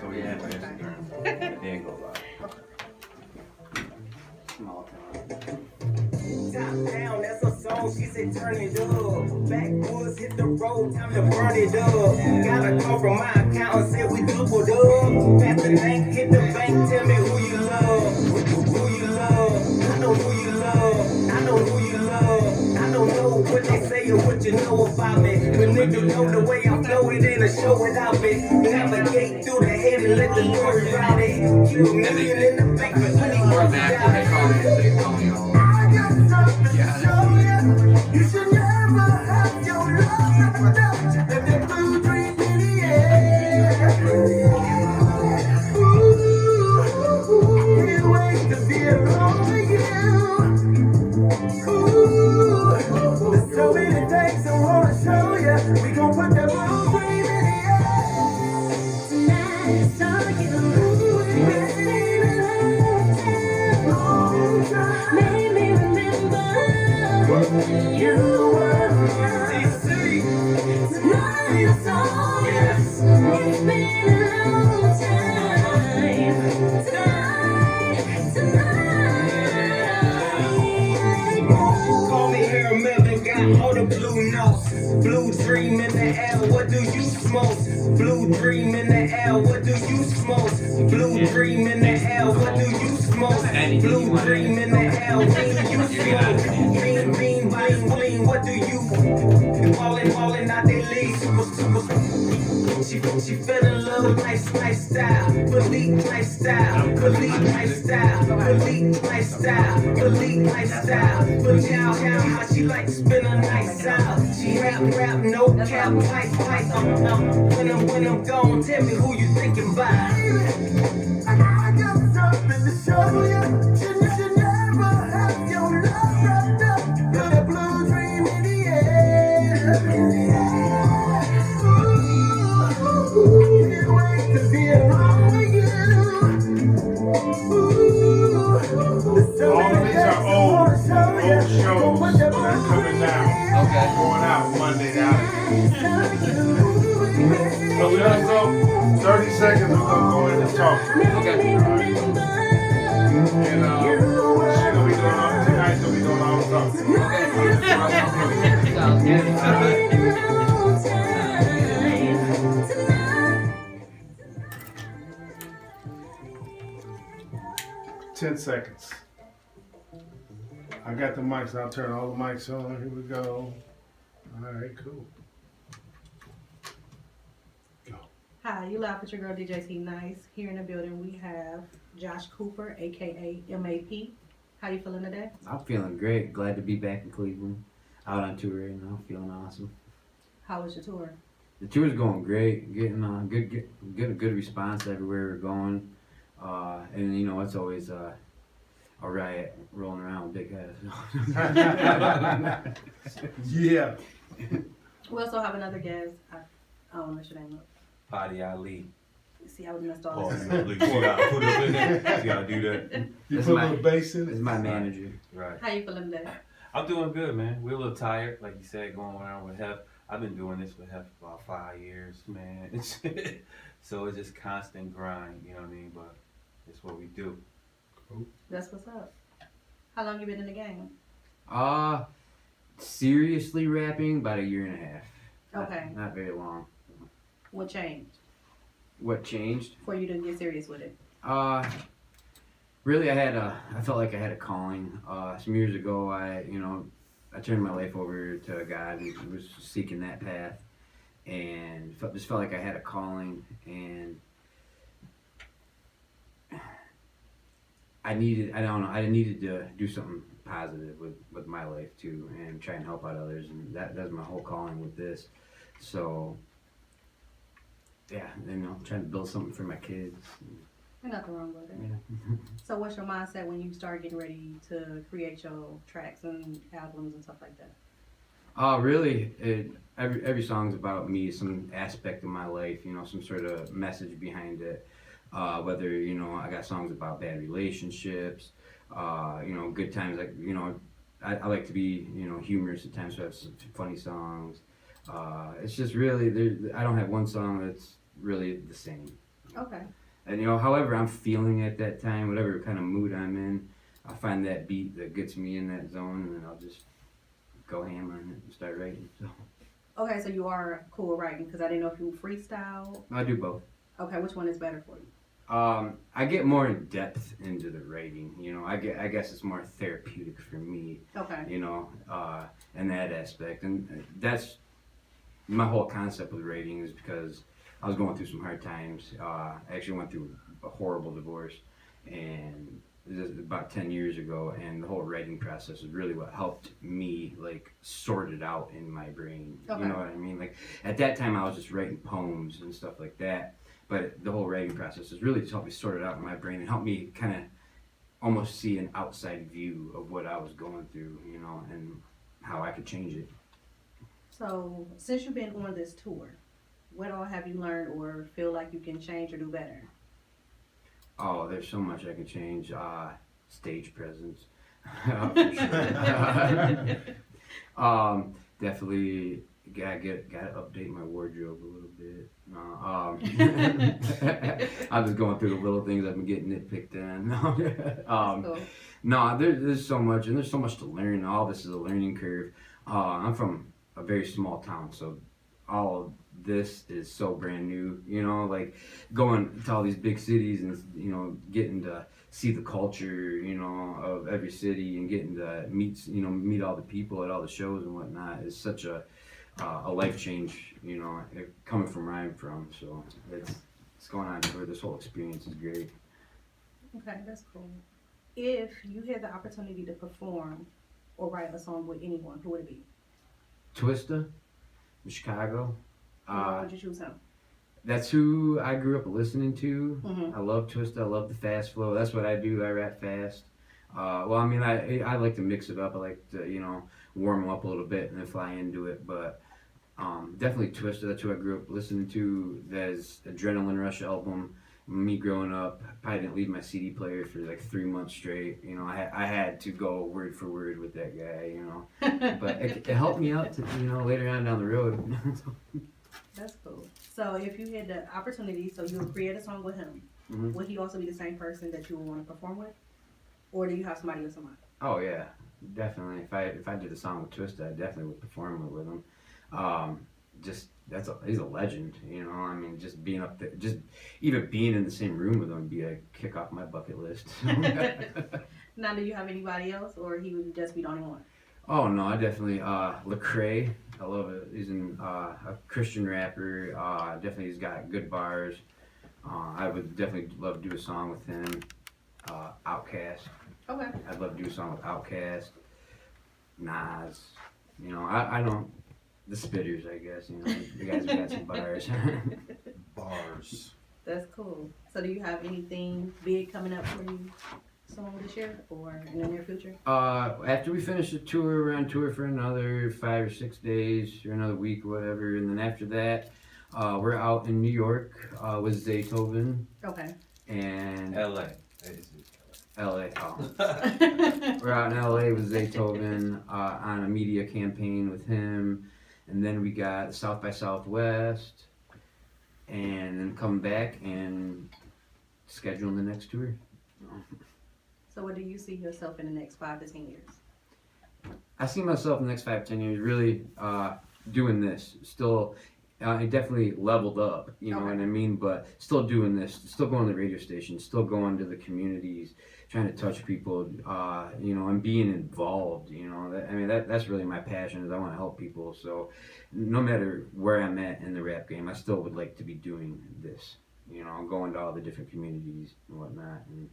Oh yeah, man. Then go live. Small town. Top down, that's a song, she said turn it up. Backwoods, hit the road, time to burn it up. Got a call from my accountant, said we doubled up. Pass the bank, hit the bank, tell me who you love. Who you love, I know who you love. I know who you love. I don't know what they say or what you know about me. But nigga know the way I flow, it ain't a show without me. Navigate through the head and let the story route it. You a million in the bank for 20 months without it. I got something to show you. You should never have your love wrapped up in that blue dream in the air. Ooh, can't wait to be alone with you. Ooh, there's so many things I wanna show you. We gon' put that blue dream in the air. Tonight it's all you. Made me remember you were DC. Tonight it's all yes. It's been a long time. Tonight. Call me here, Melvin, got all the blue notes. Blue dream in the air, what do you smoke? Blue dream in the air, what do you smoke? Blue dream in the air, what do you smoke? Blue dream in the air, what do you smoke? Bean, bean, bling, bling, what do you? Ballin' out they league, she fell in love, lifestyle, believe lifestyle, believe lifestyle, believe lifestyle, believe lifestyle. But y'all, how she like to spend a night out. She rap, no cap, pipe. When I'm gone, tell me who you thinking about. I got something to show you. Should never have your love wrapped up in that blue dream in the air. Ooh, can't wait to be alone with you. Ooh, there's so All of many these things are I old wanna show you. shows that are coming down. Okay. Going out Monday night. So we also 30 seconds we're gonna go in and talk. Okay. And she gonna be doing all tonight's gonna be doing all the talking. Sounds good. 10 seconds. I got the mics. I'll turn all the mics on. Here we go. All right, cool. Hi, you laugh at your girl DJ T Nice. Here in the building we have Josh Cooper, aka MAP. How you feeling today? I'm feeling great. Glad to be back in Cleveland. Out on tour right now. Feeling awesome. How was your tour? The tour's going great. Getting good response everywhere we're going. And you know it's always a riot rolling around with big heads. Yeah. We also have another guest. I don't know what's your name up. Paddy Ali. See, I would have messed all Oh, this you gotta put it up in there. You gotta do that. You This put a my- little bass in This it? is my manager. Right. How you feeling today? I'm doing good, man. We're a little tired, like you said, going around with Hef. I've been doing this with Hef for about 5 years, man. So it's just constant grind, you know what I mean? But it's what we do. That's what's up. How long you been in the game? Seriously rapping about 1.5 years. Okay. Not very long. What changed What changed? for you to get serious with it? Really, I felt like I had a calling. Some years ago, I turned my life over to God and was seeking that path, and just felt like I had a calling, and I needed to do something positive with my life too, and try and help out others, and that's my whole calling with this. So, yeah, trying to build something for my kids. There's nothing wrong with it. Yeah. So what's your mindset when you start getting ready to create your tracks and albums and stuff like that? Really, every song's about me, some aspect of my life, some sort of message behind it. Whether, I got songs about bad relationships, good times, like, I like to be, humorous at times, so I have some funny songs. It's just really, I don't have one song that's really the same. Okay. And however I'm feeling at that time, whatever kind of mood I'm in, I find that beat that gets me in that zone, and then I'll just go ham on it and start writing. So Okay, so you are cool with writing because I didn't know if you freestyle. I do both. Okay, which one is better for you? I get more in depth into the writing. I guess it's more therapeutic for me. Okay. In that aspect, and that's my whole concept with writing is because I was going through some hard times. I actually went through a horrible divorce, and this is about 10 years ago, and the whole writing process is really what helped me like sort it out in my brain. Okay. You know what I mean? Like at that time I was just writing poems and stuff like that, but the whole writing process has really just helped me sort it out in my brain and helped me kind of almost see an outside view of what I was going through, and how I could change it. So, since you've been on this tour, what all have you learned or feel like you can change or do better? Oh, there's so much I can change. Stage presence. For sure. Definitely gotta update my wardrobe a little bit. I'm just going through the little things I've been getting nitpicked on. Cool. No, there's so much, and there's so much to learn. All this is a learning curve. I'm from a very small town, so all of this is so brand new. Like going to all these big cities and getting to see the culture, of every city and getting to meet all the people at all the shows and whatnot is such a life change. Coming from where I'm from, so it's going on tour. This whole experience is great. Okay, that's cool. If you had the opportunity to perform or write a song with anyone, who would it be? Twista in Chicago. Why would you choose him? That's who I grew up listening to. Mhm. I love Twista. I love the fast flow. That's what I do. I rap fast. Well, I mean, I like to mix it up. I like to, warm them up a little bit and then fly into it. But definitely Twista. That's who I grew up listening to. There's Adrenaline Rush album. Me growing up, probably didn't leave my CD player for like 3 months straight. I had to go word for word with that guy. But it helped me out to, later on down the road. That's cool. So if you had the opportunity, so you would create a song with him, Mhm. would he also be the same person that you would want to perform with? Or do you have somebody else in mind? Oh yeah, definitely. If I did a song with Twista, I definitely would perform it with him. He's a legend. I mean, just being up there, just even being in the same room with him would be a kick off my bucket list. Now, do you have anybody else, or he would just be the only one? Oh no, I definitely Lecrae. I love it. He's a Christian rapper. Definitely, he's got good bars. I would definitely love to do a song with him. Outkast. Okay. I'd love to do a song with Outkast. Nas. I don't. The Spitters, I guess. The guys who got some bars. Bars. That's cool. So do you have anything big coming up for you soon this year or in the near future? After we finish the tour, we're on tour for another 5 or 6 days or another week or whatever, and then after that, we're out in New York with Zaytoven Okay. and LA. LA. Oh. We're out in LA with Zaytoven on a media campaign with him, and then we got South by Southwest, and then come back and schedule the next tour. So where do you see yourself in the next 5 to 10 years? I see myself in the next 5, 10 years really doing this. Still, I definitely leveled up, you know Okay. what I mean? But still doing this, still going to the radio station, still going to the communities, trying to touch people, and being involved, that's really my passion is I want to help people. So no matter where I'm at in the rap game, I still would like to be doing this, going to all the different communities and whatnot and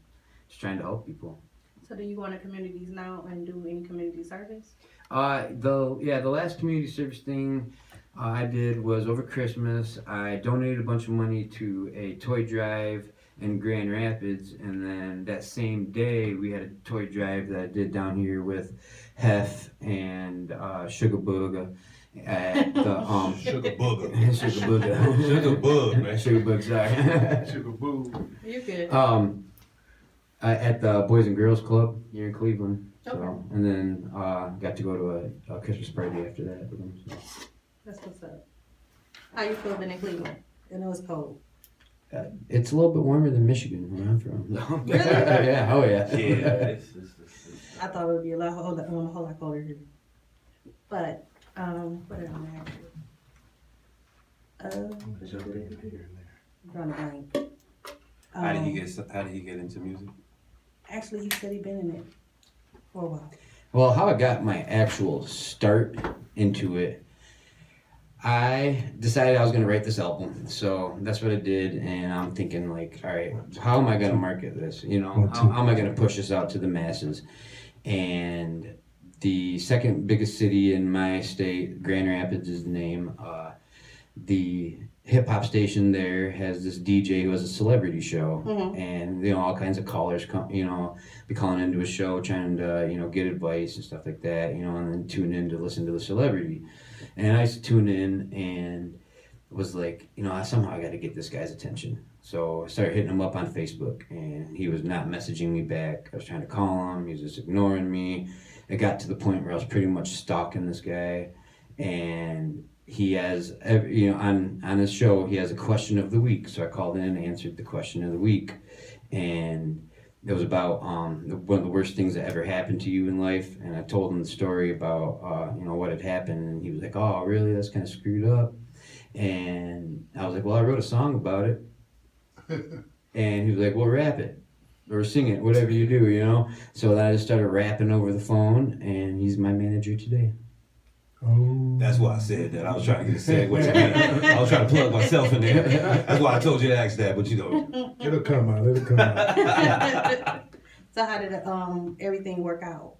just trying to help people. So do you go into communities now and do any community service? The last community service thing I did was over Christmas. I donated a bunch of money to a toy drive in Grand Rapids, and then that same day we had a toy drive that I did down here with Hef and Sugar Booga at the Sugar booger. Sugar Booga. Sugar bug, man. Sugar Boog, sorry. Sugar boo. You're good. At the Boys and Girls Club here in Cleveland. So, Okay. and then got to go to a Christmas party after that with them. So. That's what's up. How you feel being in Cleveland? I know it's cold. It's a little bit warmer than Michigan, where I'm from. Really? Yeah, oh yeah. Yeah, I thought it would be a whole lot colder here. But, what did I ask you? Drawing a blank. How did he get into music? Actually, he said he'd been in it for a while. Well, how I got my actual start into it, I decided I was going to write this album. So that's what I did. And I'm thinking, like, all right, how am I going to market this? You know, how am I going to push this out to the masses? And the second biggest city in my state, Grand Rapids is the name. The hip hop station there has this DJ who has a celebrity show, and you know all kinds of callers come, you know, be calling into a show trying to you know get advice and stuff like that, you know, and then tune in to listen to the celebrity. And I used to tune in and was like, you know, somehow I got to get this guy's attention. So I started hitting him up on Facebook, and he was not messaging me back. I was trying to call him, he was just ignoring me. It got to the point where I was pretty much stalking this guy, and he has, you know, on his show, he has a question of the week. So I called in and answered the question of the week. And it was about one of the worst things that ever happened to you in life. And I told him the story about, you know, what had happened. And he was like, oh, really? That's kind of screwed up. And I was like, well, I wrote a song about it. And he was like, well, rap it. Or sing it, whatever you do, you know? So then I just started rapping over the phone. And he's my manager today. Oh. That's why I said that. I was trying to get a segue. I was trying to plug myself in there. That's why I told you to ask that, but you know. It'll come out. So how did everything work out?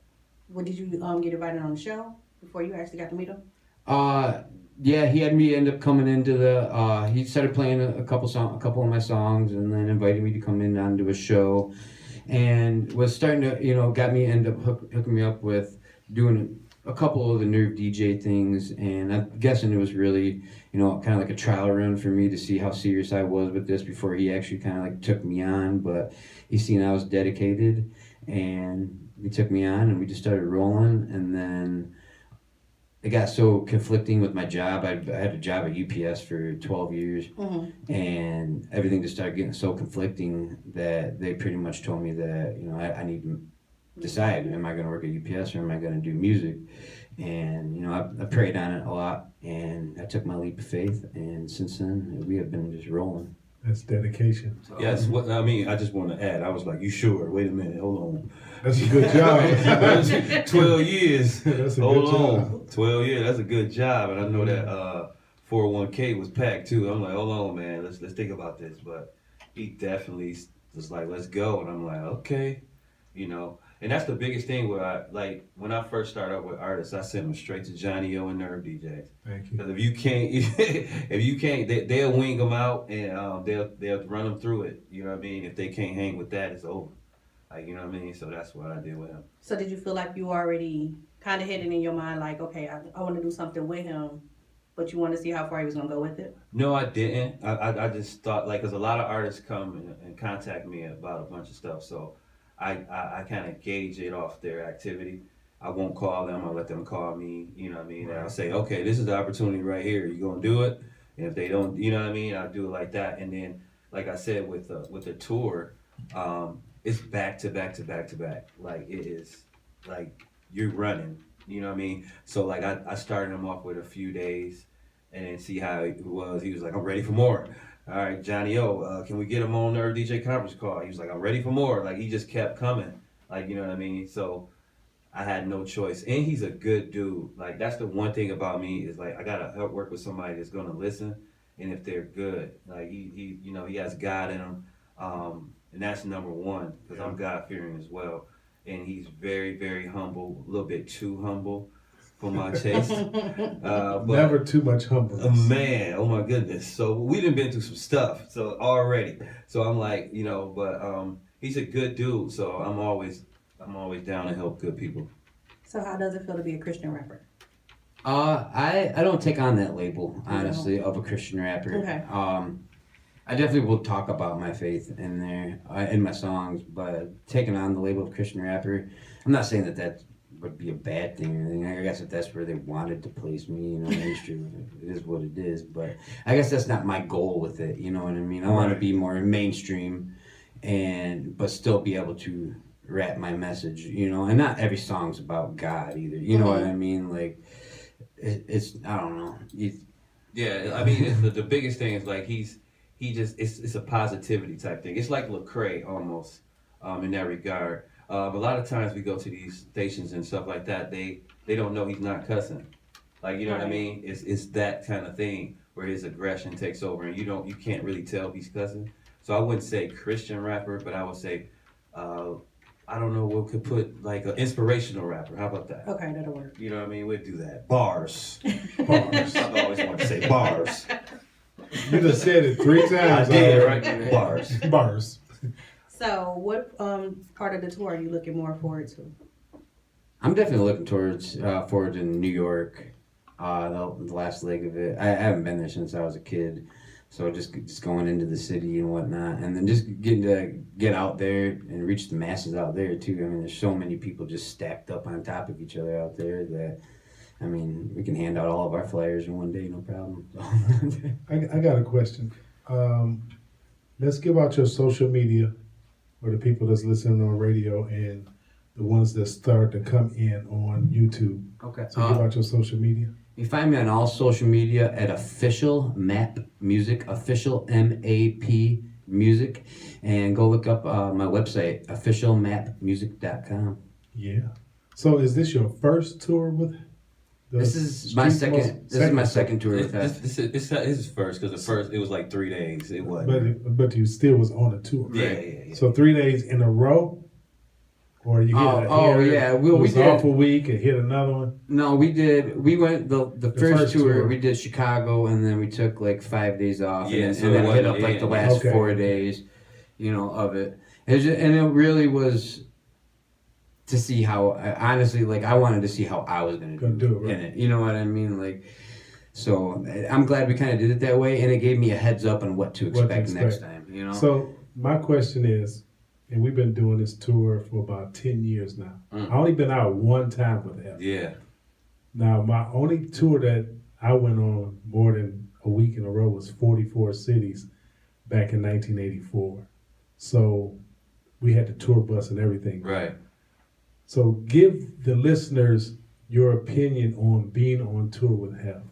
What did you get invited on the show before you actually got to meet him? Yeah, he had me end up coming into the. He started playing a couple of my songs, and then invited me to come in onto a show, and was starting to, you know, got me end up hooking me up with doing a couple of the NerveDJ things, and I'm guessing it was really, you know, kind of like a trial run for me to see how serious I was with this before he actually kind of like took me on. But he seen I was dedicated, and he took me on, and we just started rolling. And then it got so conflicting with my job. I had a job at UPS for 12 years, and everything just started getting so conflicting that they pretty much told me that, you know, I need to decide, am I going to work at UPS or am I going to do music? And, you know, I prayed on it a lot, and I took my leap of faith, and since then, we have been just rolling. That's dedication. Yes, what I mean, I just want to add, I was like, you sure? Wait a minute, hold on. That's a good job. 12 years. That's a Hold good on. job. 12 years, that's a good job. And I know that 401k was packed too. I'm like, hold on, man, let's think about this. But he definitely was like, let's go. And I'm like, okay, you know. And that's the biggest thing where when I first started out with artists, I sent them straight to Johnny O and NerveDJs. Thank you. Because if you can't, they'll wing them out, and they'll run them through it. You know what I mean? If they can't hang with that, it's over. Like, you know what I mean? So that's what I did with him. So did you feel like you already kind of had it in your mind, like, okay, I want to do something with him, but you want to see how far he was going to go with it? No, I didn't. I just thought, like, because a lot of artists come and contact me about a bunch of stuff. So I kind of gauge it off their activity. I won't call them. I'll let them call me. You know what I mean? And I'll say, okay, this is the opportunity right here. You gonna do it? And if they don't, you know what I mean? I'll do it like that. And then, like I said, with the tour, it's back to back to back to back. Like, it is like you're running. You know what I mean? So like I started him off with a few days, and then see how it was. He was like, I'm ready for more. All right, Johnny O, can we get him on our DJ conference call? He was like, I'm ready for more. Like, he just kept coming. Like, you know what I mean? So I had no choice. And he's a good dude. Like, that's the one thing about me is, like, I got to help work with somebody that's going to listen. And if they're good, like, he you know, he has God in him. And that's number one, because I'm God-fearing as well. And he's very, very humble, a little bit too humble for my taste. But Never too much humbleness. man, oh my goodness. So we done been through some stuff so already. So I'm like, you know, but he's a good dude. So I'm always down to help good people. So how does it feel to be a Christian rapper? I don't take on that label, honestly, of a Christian rapper. Okay. I definitely will talk about my faith in there, in my songs, but taking on the label of Christian rapper, I'm not saying that would be a bad thing or anything. I guess if that's where they wanted to place me, you know, mainstream, it is what it is. But I guess that's not my goal with it. You know what I mean? I want to be more mainstream, but still be able to rap my message. You know, and not every song's about God either. You know what I mean? Like it's I don't know. Yeah, I mean, the biggest thing is like it's a positivity type thing. It's like Lecrae almost, in that regard. A lot of times we go to these stations and stuff like that. They don't know he's not cussing. Like, you know what I mean? It's that kind of thing where his aggression takes over and you can't really tell if he's cussing. So I wouldn't say Christian rapper, but I would say I don't know what could put like an inspirational rapper. How about that? Okay, that'll work. You know what I mean? We'd do that. Bars. Bars. I've always wanted to say bars. You just said it 3 times. I did, right? Bars. Bars. So, what part of the tour are you looking more forward to? I'm definitely looking forward to New York, the last leg of it. I haven't been there since I was a kid, so just going into the city and whatnot, and then just getting to get out there and reach the masses out there too. I mean, there's so many people just stacked up on top of each other out there that, I mean, we can hand out all of our flyers in one day, no problem. I got a question. Let's give out your social media for the people that's listening on radio and the ones that start to come in on YouTube. Okay. So give out your social media. You find me on all social media at Official Map Music, Official MAP Music, and go look up my website, officialmapmusic.com. Yeah. So is this your first tour with? This is my second. This is my second tour with that. This is first because the first it was like 3 days. It wasn't. But you still was on a tour. Yeah. So 3 days in a row, or you hit we did off a week and hit another one. No, we did. We went the first tour. tour. We did Chicago, and then we took like 5 days off. Yeah, and so then it hit up wasn't- like the yeah, last okay. 4 days, you know, of it. And it really was to see how. Honestly, like I wanted to see how I was gonna do it, right. in it. You know what I mean? Like, so I'm glad we kind of did it that way, and it gave me a heads up on what to expect next time. You know. So my question is, and we've been doing this tour for about 10 years now. I only been out one time with F. Yeah. Now my only tour that I went on more than a week in a row was 44 cities back in 1984. So we had the tour bus and everything. Right. So give the listeners your opinion on being on tour with Hef.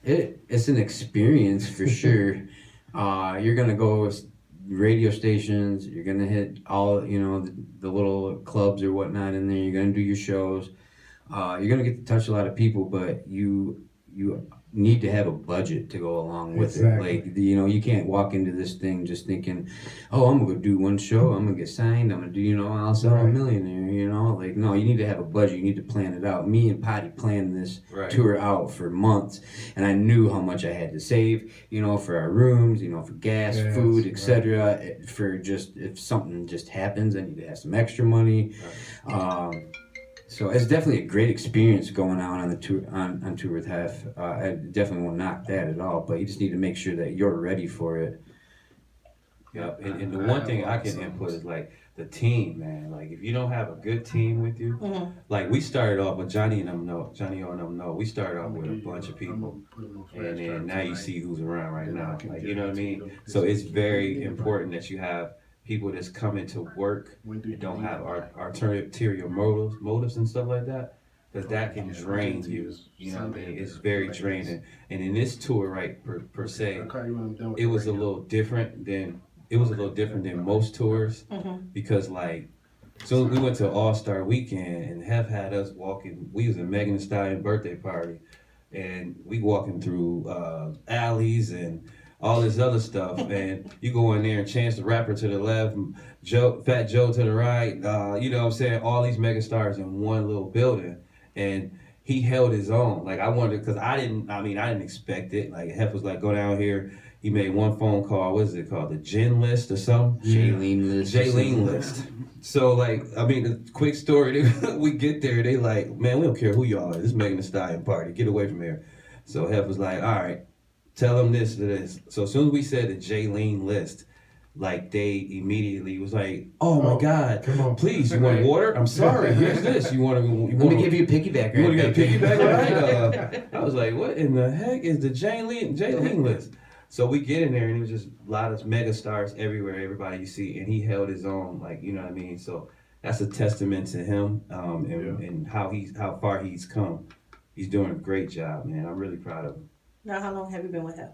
It's an experience for sure. You're gonna go radio stations. You're gonna hit all the little clubs or whatnot in there. You're gonna do your shows. You're gonna get to touch a lot of people, but you need to have a budget to go along with it. Like you can't walk into this thing just thinking, oh, I'm gonna do one show, I'm gonna get signed, I'm gonna do I'll sell a millionaire. Like no, you need to have a budget. You need to plan it out. Me and Potty planned this tour out for months, and I knew how much I had to save. For our rooms, for gas, food, etc. For just if something just happens, I need to have some extra money. So it's definitely a great experience going out on the tour on tour with Hef. I definitely won't knock that at all, but you just need to make sure that you're ready for it. Yeah, and the one thing I can input is like the team, man. Like if you don't have a good team with you, like we started off with Johnny O and them know. We started off with a bunch of people, and then now you see who's around right now. Like you know what I mean? So it's very important that you have people that's coming to work and don't have ulterior motives and stuff like that, because that can drain you. You know what I mean? It's very draining. And in this tour, right, per se, it was a little different than most tours, because like, so we went to All-Star Weekend and Hef had us walking. We was a Megan Thee Stallion birthday party, and we walking through alleys and all this other stuff, and you go in there and Chance the Rapper to the left, Fat Joe to the right, you know what I'm saying, all these mega stars in one little building, and he held his own. Like I wondered, because I didn't expect it. Like Hef was like, go down here. He made one phone call. What is it called? The Gin List or something? Jaylene List. So like, the quick story. We get there, they like, man, we don't care who y'all are. This is Megan Thee Stallion party. Get away from here. So Hef was like, all right, tell them this to this. So as soon as we said the Jaylene List, like they immediately was like, "Oh my God, come on, please, you want water? I'm sorry. Here's this. You want to? Let me give you a piggyback. You want to right get a back. piggyback ride?" I was like, "What in the heck is the Jaylene list?" So we get in there, and it was just a lot of mega stars everywhere, everybody you see, and he held his own, like, you know what I mean. So that's a testament to him, and how far he's come. He's doing a great job, man. I'm really proud of him. Now, how long have you been with him?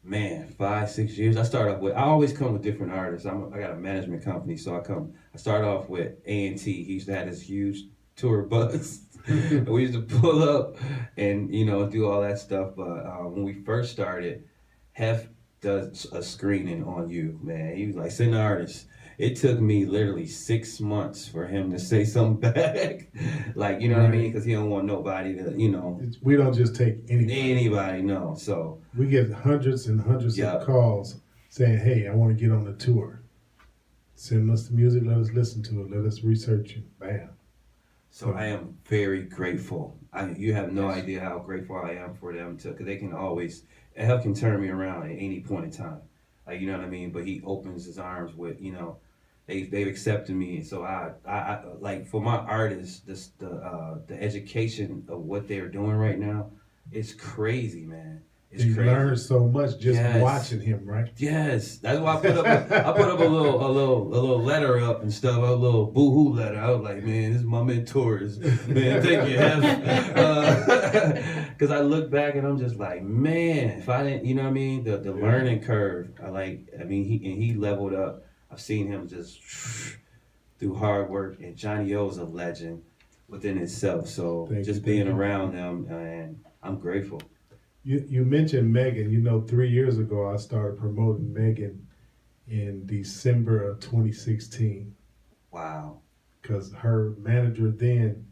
Man, 5-6 years. I always come with different artists. I got a management company, so I start off with A&T. He used to have this huge tour bus. We used to pull up and, you know, do all that stuff. But when we first started, Hef does a screening on you, man. He was like, send the artists. It took me literally 6 months for him to say something back. Like, you know what I mean? Because he don't want nobody to, you know. We don't just take Anybody, no. So we get hundreds and hundreds of calls saying, hey, I want to get on the tour. Send us the music, let us listen to it, let us research it. Bam. So I am very grateful. You have no idea how grateful I am for them because they can always, Hef can turn me around at any point in time. Like, you know what I mean? But he opens his arms with, you know, they've accepted me. And so I like for my artists, the education of what they're doing right now, it's crazy, man. It's you crazy. learn so much just watching him, right? Yes, that's why I put up a little letter up and stuff, a little boo-hoo letter. I was like, man, this is my mentors, man. Thank you, because I look back and I'm just like, man, if I didn't, you know what I mean, the learning curve. He leveled up. I've seen him just through hard work, and Johnny O is a legend within itself. So just being around them, and I'm grateful. You mentioned Megan. You know, 3 years ago, I started promoting Megan in December of 2016. Wow. Because her manager then,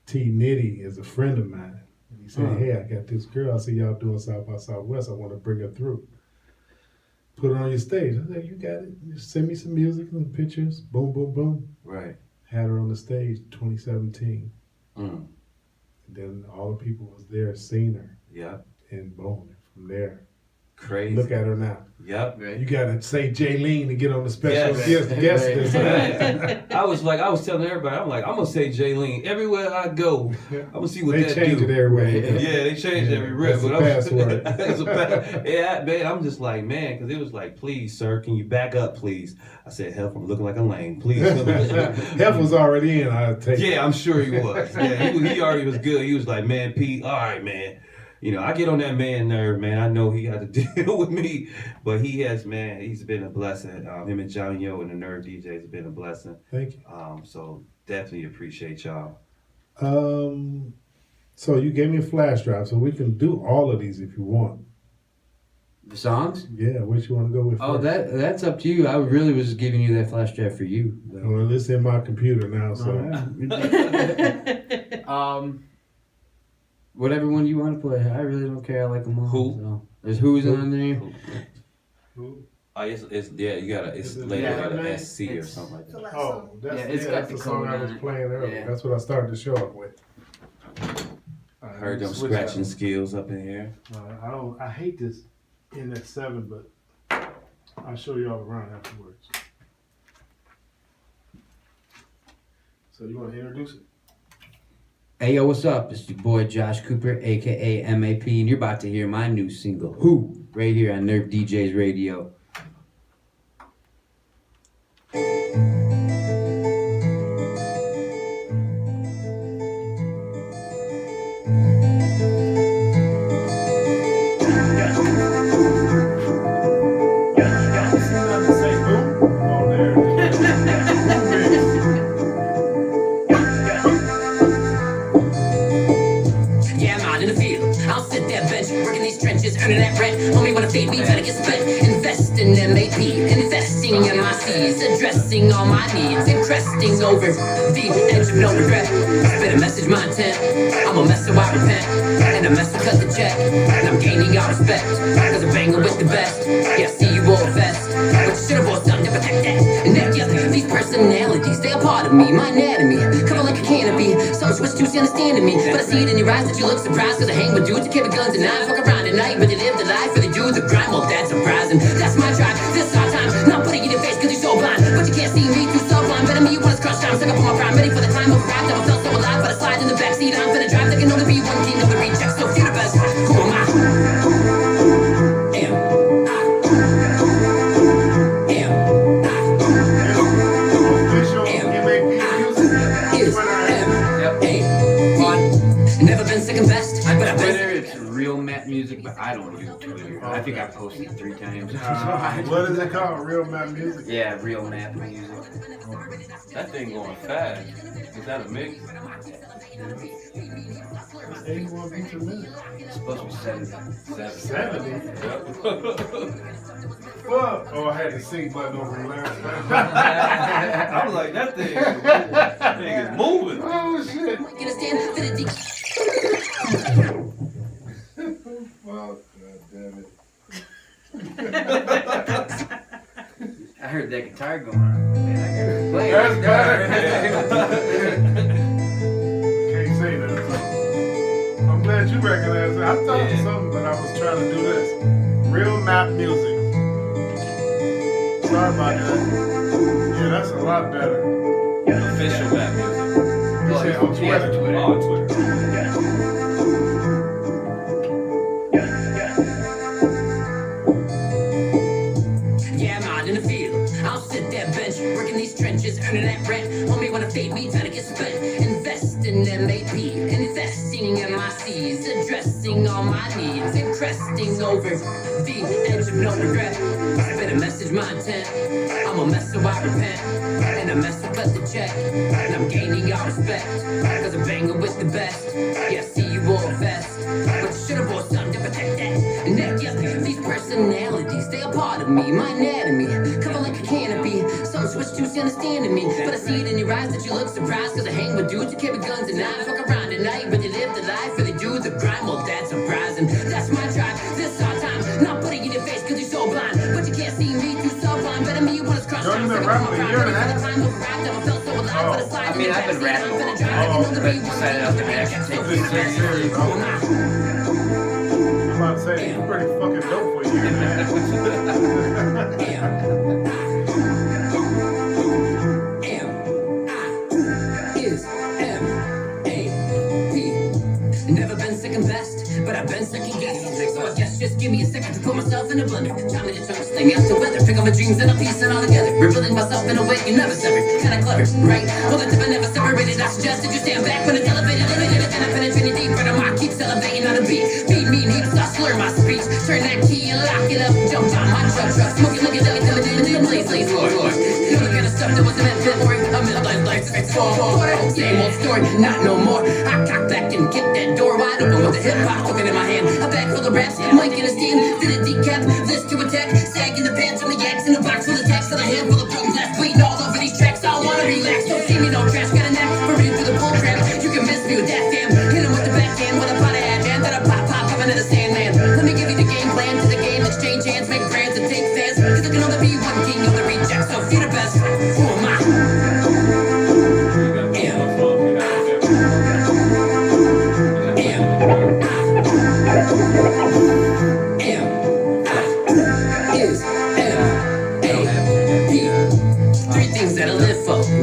T. Nitty, is a friend of mine. And he said, hey, I got this girl. I see y'all doing South by Southwest. I want to bring her through. Put her on your stage. I said, you got it. Just send me some music and pictures. Boom, boom, boom. Right. Had her on the stage 2017. And then all the people was there seeing her. Yeah. And boom, from there. Crazy. Look at her now. Yep. Right. You gotta say Jaylene to get on the special guest list. I was telling everybody, I'm like, I'm gonna say Jaylene everywhere I go. I'm gonna see what they that change do. it everywhere. Yeah, they changed every rip. That's the password. Yeah, man, I'm just like, man, because it was like, please, sir, can you back up, please? I said, Hef, I'm looking like a lame, please. Hef was already in. I'd take. Yeah, I'm sure he was. Yeah, he already was good. He was like, man, Pete, all right, man. You know, I get on that man nerve, man. I know he had to deal with me, but he's been a blessing. Him and Johnny O and the NerveDJs have been a blessing. Thank you. So definitely appreciate y'all. So you gave me a flash drive, so we can do all of these if you want. The songs? Yeah, which you want to go with? Oh, first? that's up to you. I really was just giving you that flash drive for you. Well, it's in my computer now, so. Whatever one you want to play. I really don't care. I like them all. Who? So. There's Who's on there. Who? Oh, it's labeled at a SC or something like that. Oh, that's got the song I was code playing earlier. Yeah. That's what I started the show up with. I heard them scratching skills up in here. I hate this in at 7, but I'll show you all around afterwards. So you want to introduce it? Hey, yo, what's up? It's your boy Josh Cooper, a.k.a. MAP, and you're about to hear my new single, Who, right here on NerveDJs Radio. Earning that rent, homie wanna feed me, better get spent. Invest in MAP, investing in my seeds, addressing all my needs, and cresting over the edge of no regret. Spit a message, my intent. I'm a mess, so I repent. And a mess will cut the check. And I'm gaining all respect, cause I'm banging with the best. Yeah, I see you all vest, but you should've bought something to protect that. And that, yeah, these personalities, they are part of me, my anatomy. Cover like a canopy, some switch to understanding me. But I see it in your eyes that you look surprised, cause I hang with dudes that carry guns and knives. Fuck around at night, but they live the life, or they do the grind. Well, that's surprising. That's my drive, this our time. Not Never been second best, On but I've been. Twitter, it's Real Matt Music, but I don't use Twitter. I think I posted 3 times. What is it called? Real Map Music? Yeah, Real Matt Music. That thing going fast. Is that a mix? It's 81 beats a minute. It's supposed to be 70. 70? Yep. Fuck! Oh, I had the sync button over the last time. I was like, that thing is moving. Oh, shit. Gonna stand for the D. Fuck, God damn it. I heard that guitar going on. Man, I gotta play That's it. better. Can't say that. So. I'm glad you recognize it. I thought it was something, but I was trying to do this. Real Map Music. Sorry about that. Yeah, that's a lot better. Official rap music. You said on He has a Twitter. Twitter. Oh, on Twitter. Yeah, I'm out in the field. I'll sit that bench, working these trenches, earning that rent. Homie wanna fade me, time to get spent. Invest in MAP, investing in my seeds, addressing all my needs, and cresting over the edge of no regret. I better message my intent. I'm a mess, so I repent. And a mess will cut the check. And I'm gaining your respect. Cause I'm banging with the best. Yeah, I see you all vest. But you should've bought something to protect that. And that, yeah, these personalities, they are part of me, my anatomy. Cover like a canopy. Some switch to understanding me. But I see it in your eyes that you look surprised. Cause I hang with dudes who carry guns and knives. Fuck around at night, but they live the life. Really do the crime, well, that's surprising. That's my tribe, this our time. Not putting in your face cause you're so blind. But you can't see me too sublime. Better me, you wanna scratch Yo, you been rapping a year and a half? I mean, I've been rapping a while, but I decided I was gonna actually take This is this serious. I'm about to say, you're pretty fucking dope for a year and a half. Never been second best, but I've been second guessed. So I guess just give me a second to put myself in a blender. Tell me to turn this thing out to weather. Pick up my dreams and I'll piece it all together. Revealing myself in a way you never severed. Kinda clever, right? Well, the tip I never separated. I suggested you stand back when it's elevated. And I penetrated deeper. The mark keeps elevating on a beat. Beat me in heaps, I slur my speech. Turn that key and lock it up. Jump on my truck. Smoking like a deli, blaze, Lord. You know the kind of stuff that wasn't meant for it. A middle life, fixed for. Same old story, not no more. I cock back and kick that door wide open with the hip hop token in my hand. A bag full of raps, mic in a stand, fit a decap, this to attack. Sag in the pants from the yaks in the box full of text and a handful of boom blast bleeding all over these tracks. I wanna relax, don't see me no trash, got a knack for reading through the bull crap. You can miss me with that fam, hit him with the backhand with a pot of ad man, then I pop into the Sandman. Let me give you the game plan to the game, exchange hands, make brands and take fans. Cause I can only be one king of the rejects, so if you're the best, who am I?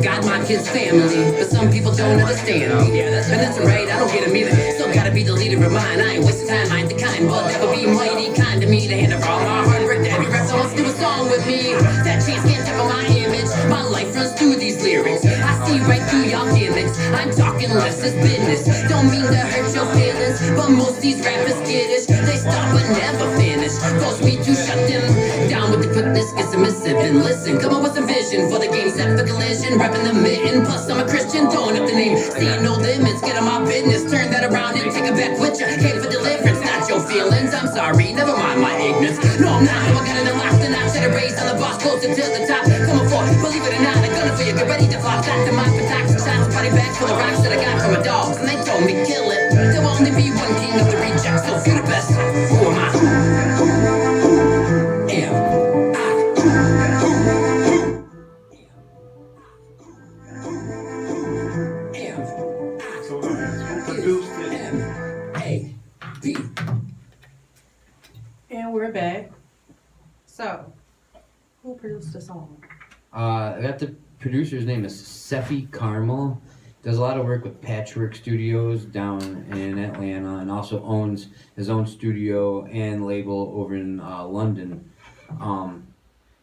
God, my kids' family, but some people don't understand me. Yeah, that's alright, I don't get them either. Still gotta be the leader of mine. I ain't wasting time, I ain't the kind, but never be mighty kind to me. To hand over all my hard work to every rep that wants to do a song with me. That chance can't tip on my image. My life runs through these lyrics. I see right through y'all gimmicks. I'm talking less is business. Don't mean to hurt your feelings, but most these rappers skittish. They start but never finish. Force me to shut them down with the quickness, get submissive and listen. Come up with some vision for the game set for collision. Repping the mitten, plus I'm a Christian, throwing up the name. Seeing no limits, get on my business. Turn that around and take it back with ya. Came for deliverance, not your feelings. I'm sorry, never mind my ignorance. No, I'm not. I got it unlocked and I set a race on the boss closer to the top. Coming for, believe it or not, I'm gonna for you. Get ready to flop. Got the mop and toxic shots, body bags full of rocks that I got from my dogs. And they told me kill it. There will only be one king of the rejects. So if you're the best, who am I? So who produced it? And we're back. So, who produced the song? I got the producer's name is Sephi Carmel. Does a lot of work with Patchwork Studios down in Atlanta, and also owns his own studio and label over in London.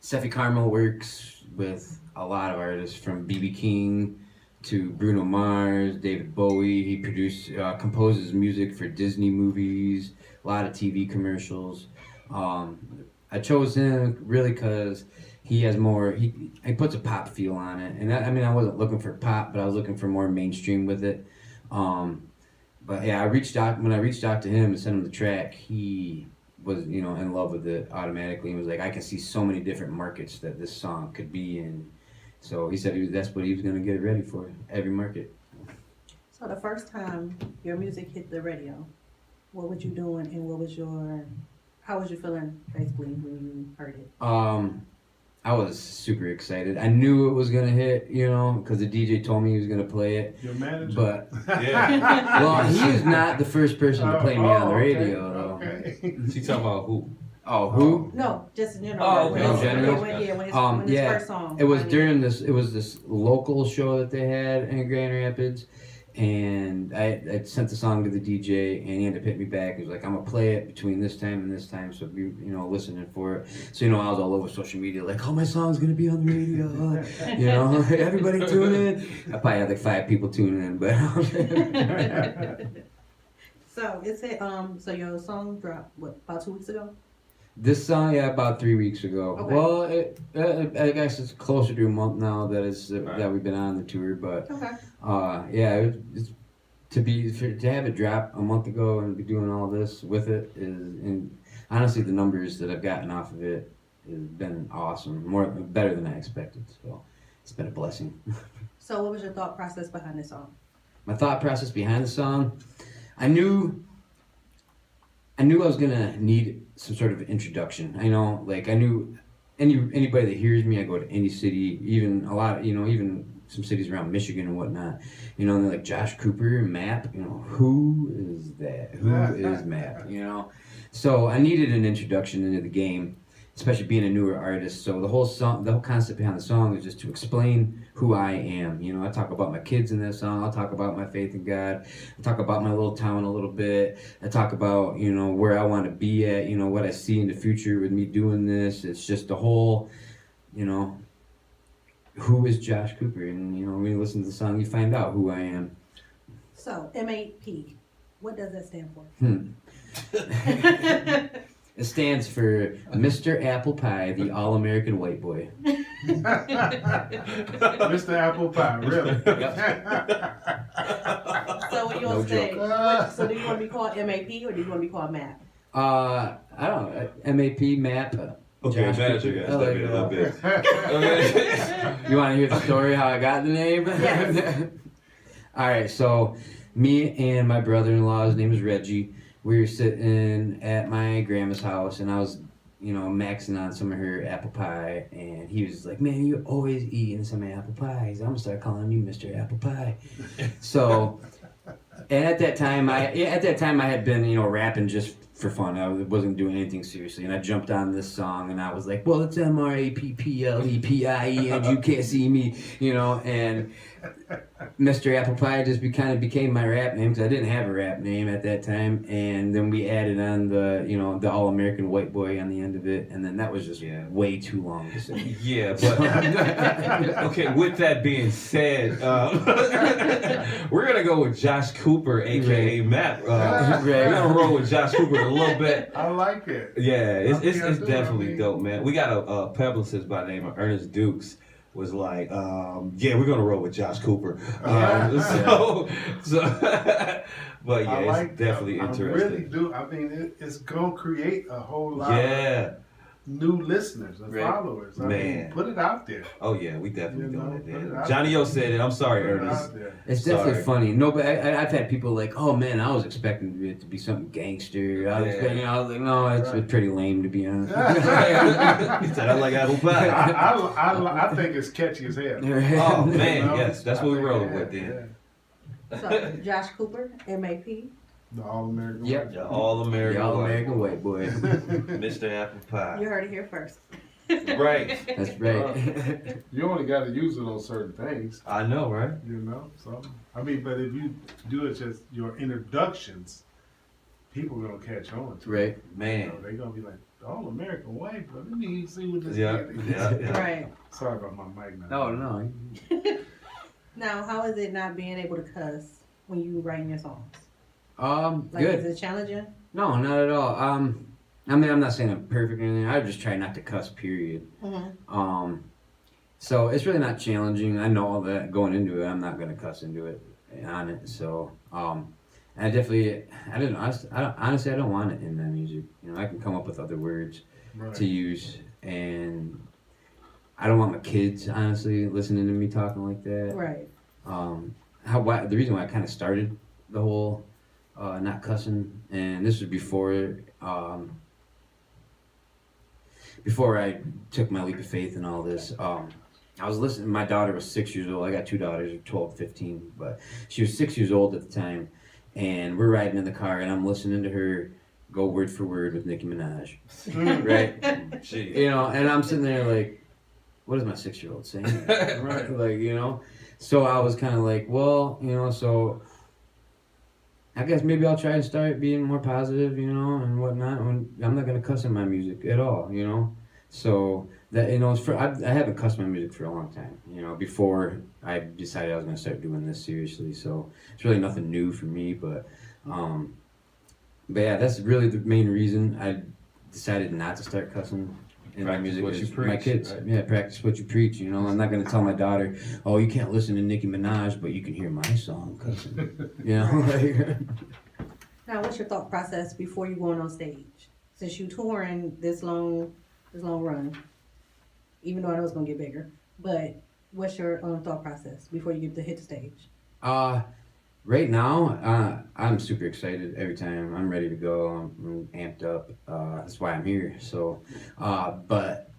Sephi Carmel works with a lot of artists from B.B. King to Bruno Mars, David Bowie. He composes music for Disney movies, a lot of TV commercials. I chose him really because he has more. He puts a pop feel on it, and I wasn't looking for pop, but I was looking for more mainstream with it. But yeah, when I reached out to him and sent him the track. He was in love with it automatically and was like, I can see so many different markets that this song could be in. So he said that's what he was gonna get ready for, every market. So the first time your music hit the radio, what were you doing and how was you feeling basically when you heard it? I was super excited. I knew it was gonna hit, because the DJ told me he was gonna play it. Your manager? But Yeah. well, he is not the first person to play me on the radio, though. Okay. She talking about who? Oh, who? No, just in general. Oh, okay. In general? When his first song. It was during this. It was this local show that they had in Grand Rapids, and I sent the song to the DJ, and he ended up hitting me back. He was like, "I'm gonna play it between this time and this time, so be listening for it." So I was all over social media, like, "Oh, my song's gonna be on the radio." Everybody tune in. I probably had like 5 people tuning in, but. So it said, so your song dropped about 2 weeks ago? This song, yeah, about 3 weeks ago. Okay. Well, I guess it's closer to a month now that Right. that we've been on the tour. But Okay. yeah, it's, to have it drop a month ago and be doing all this with it and honestly, the numbers that I've gotten off of it has been awesome, better than I expected. So it's been a blessing. So what was your thought process behind this song? My thought process behind the song, I knew I was gonna need some sort of introduction. I knew anybody that hears me, I go to any city, even even some cities around Michigan and whatnot, and they're like, Josh Cooper, Map, who is that? Who is Map? So I needed an introduction into the game, especially being a newer artist. So the whole concept behind the song is just to explain who I am. I talk about my kids in that song. I'll talk about my faith in God. I talk about my little town a little bit. I talk about, where I want to be at, what I see in the future with me doing this. It's just the whole, who is Josh Cooper? And, when you listen to the song, you find out who I am. So, MAP, what does that stand for? It stands for Mr. Apple Pie, the All-American White Boy. Mr. Apple Pie, really? So what you No want to say? joke. So do you want to be called MAP or do you want to be called MAP? I don't know. MAP, Map. Okay, Josh manager Cooper. guys, I like a it. little bit. Okay. You want to hear the story how I got the name? Yes. All right, so me and my brother-in-law, his name is Reggie, we were sitting at my grandma's house, and I was, maxing on some of her apple pie, and he was like, "Man, you're always eating some apple pies. I'm gonna start calling you Mr. Apple Pie." So, and at that time, I had been, rapping just for fun. I wasn't doing anything seriously, and I jumped on this song, and I was like, "Well, it's MRAPPLEPIE, and you can't see me," and Mr. Apple Pie just kind of became my rap name because I didn't have a rap name at that time, and then we added on the the All-American White Boy on the end of it, and then that was just way too long to say. Yeah, but okay. With that being said, we're gonna go with Josh Cooper, aka Matt. We're gonna roll with Josh Cooper a little bit. I like it. Yeah, it's I definitely mean- dope, man. We got a publicist by the name of Ernest Dukes. Was like, yeah, we're gonna roll with Josh Cooper. But yeah, I like it's definitely that. interesting. I really do. I mean, it's gonna create a whole lot Yeah. of new listeners and Right. followers. I Man. mean, put it out there. Oh yeah, we definitely You know, doing put it it. out Johnny O said it. I'm sorry, Put it Ernest. out there. It's definitely Sorry. funny. No, but I've had people like, "Oh man, I was expecting it to be something gangster." I was like, "No, it's pretty lame to be honest." He said, "I like apple pie." I think it's catchy as hell. Oh man, You know? yes, that's what we rolling with Yeah. then. So Josh Cooper, MAP. The All American. Yep. The All-American, The All-American White Boy. Mr. Apple Pie. You heard it here first. Right. That's right. You only got to use it on certain things, I know, right? So, I mean, but if you do it just your introductions, people gonna catch on to it. Right. Man. They're gonna be like, All American White, but let me see what this Yeah, is. yeah, yeah. Right. Sorry about my mic now. Oh no. Now, how is it not being able to cuss when you writing your songs? Like, Good. is it challenging? No, not at all. I mean, I'm not saying I'm perfect or anything. I just try not to cuss, period. Mm-hmm. So it's really not challenging. I know all that going into it. I'm not gonna cuss into it on it. So, I definitely, honestly, I don't want it in my music. You know, I can come up with other words to use, and I don't want my kids, honestly, listening to me talking like that. Right. The reason why I kind of started the whole not cussing, and this was before I took my leap of faith and all this. I was listening. My daughter was 6 years old. I got two daughters, 12, 15, but she was 6 years old at the time, and we're riding in the car, and I'm listening to her go word for word with Nicki Minaj, right? Jeez. You know, and I'm sitting there like, what is my 6-year-old saying? Right, like, you know. So I was kind of like, well, you know, so I guess maybe I'll try to start being more positive, you know, and whatnot. I'm not gonna cuss in my music at all, you know. So that, you know, I haven't cussed my music for a long time, you know, before I decided I was gonna start doing this seriously. So it's really nothing new for me, but yeah, that's really the main reason I decided not to start cussing in my music. What you is preach, my kids, right? yeah, practice what you preach. You know, I'm not gonna tell my daughter, oh, you can't listen to Nicki Minaj, but you can hear my song cussing. You know, like. Now, what's your thought process before you going on stage? Since you touring this long run, even though I know it's gonna get bigger, but what's your thought process before you get to hit the stage? Right now, I'm super excited every time. I'm ready to go. I'm amped up. That's why I'm here. So, but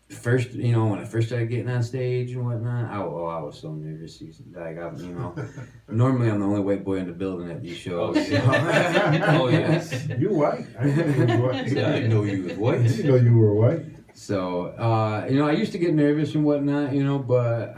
first, you know, when I first started getting on stage and whatnot, I was so nervous. Like, you know, normally I'm the only white boy in the building at these shows. Oh, yeah. Oh, yes. You white? I didn't know you were white. I didn't know you was I white. didn't know you were white. So, you know, I used to get nervous and whatnot, you know, but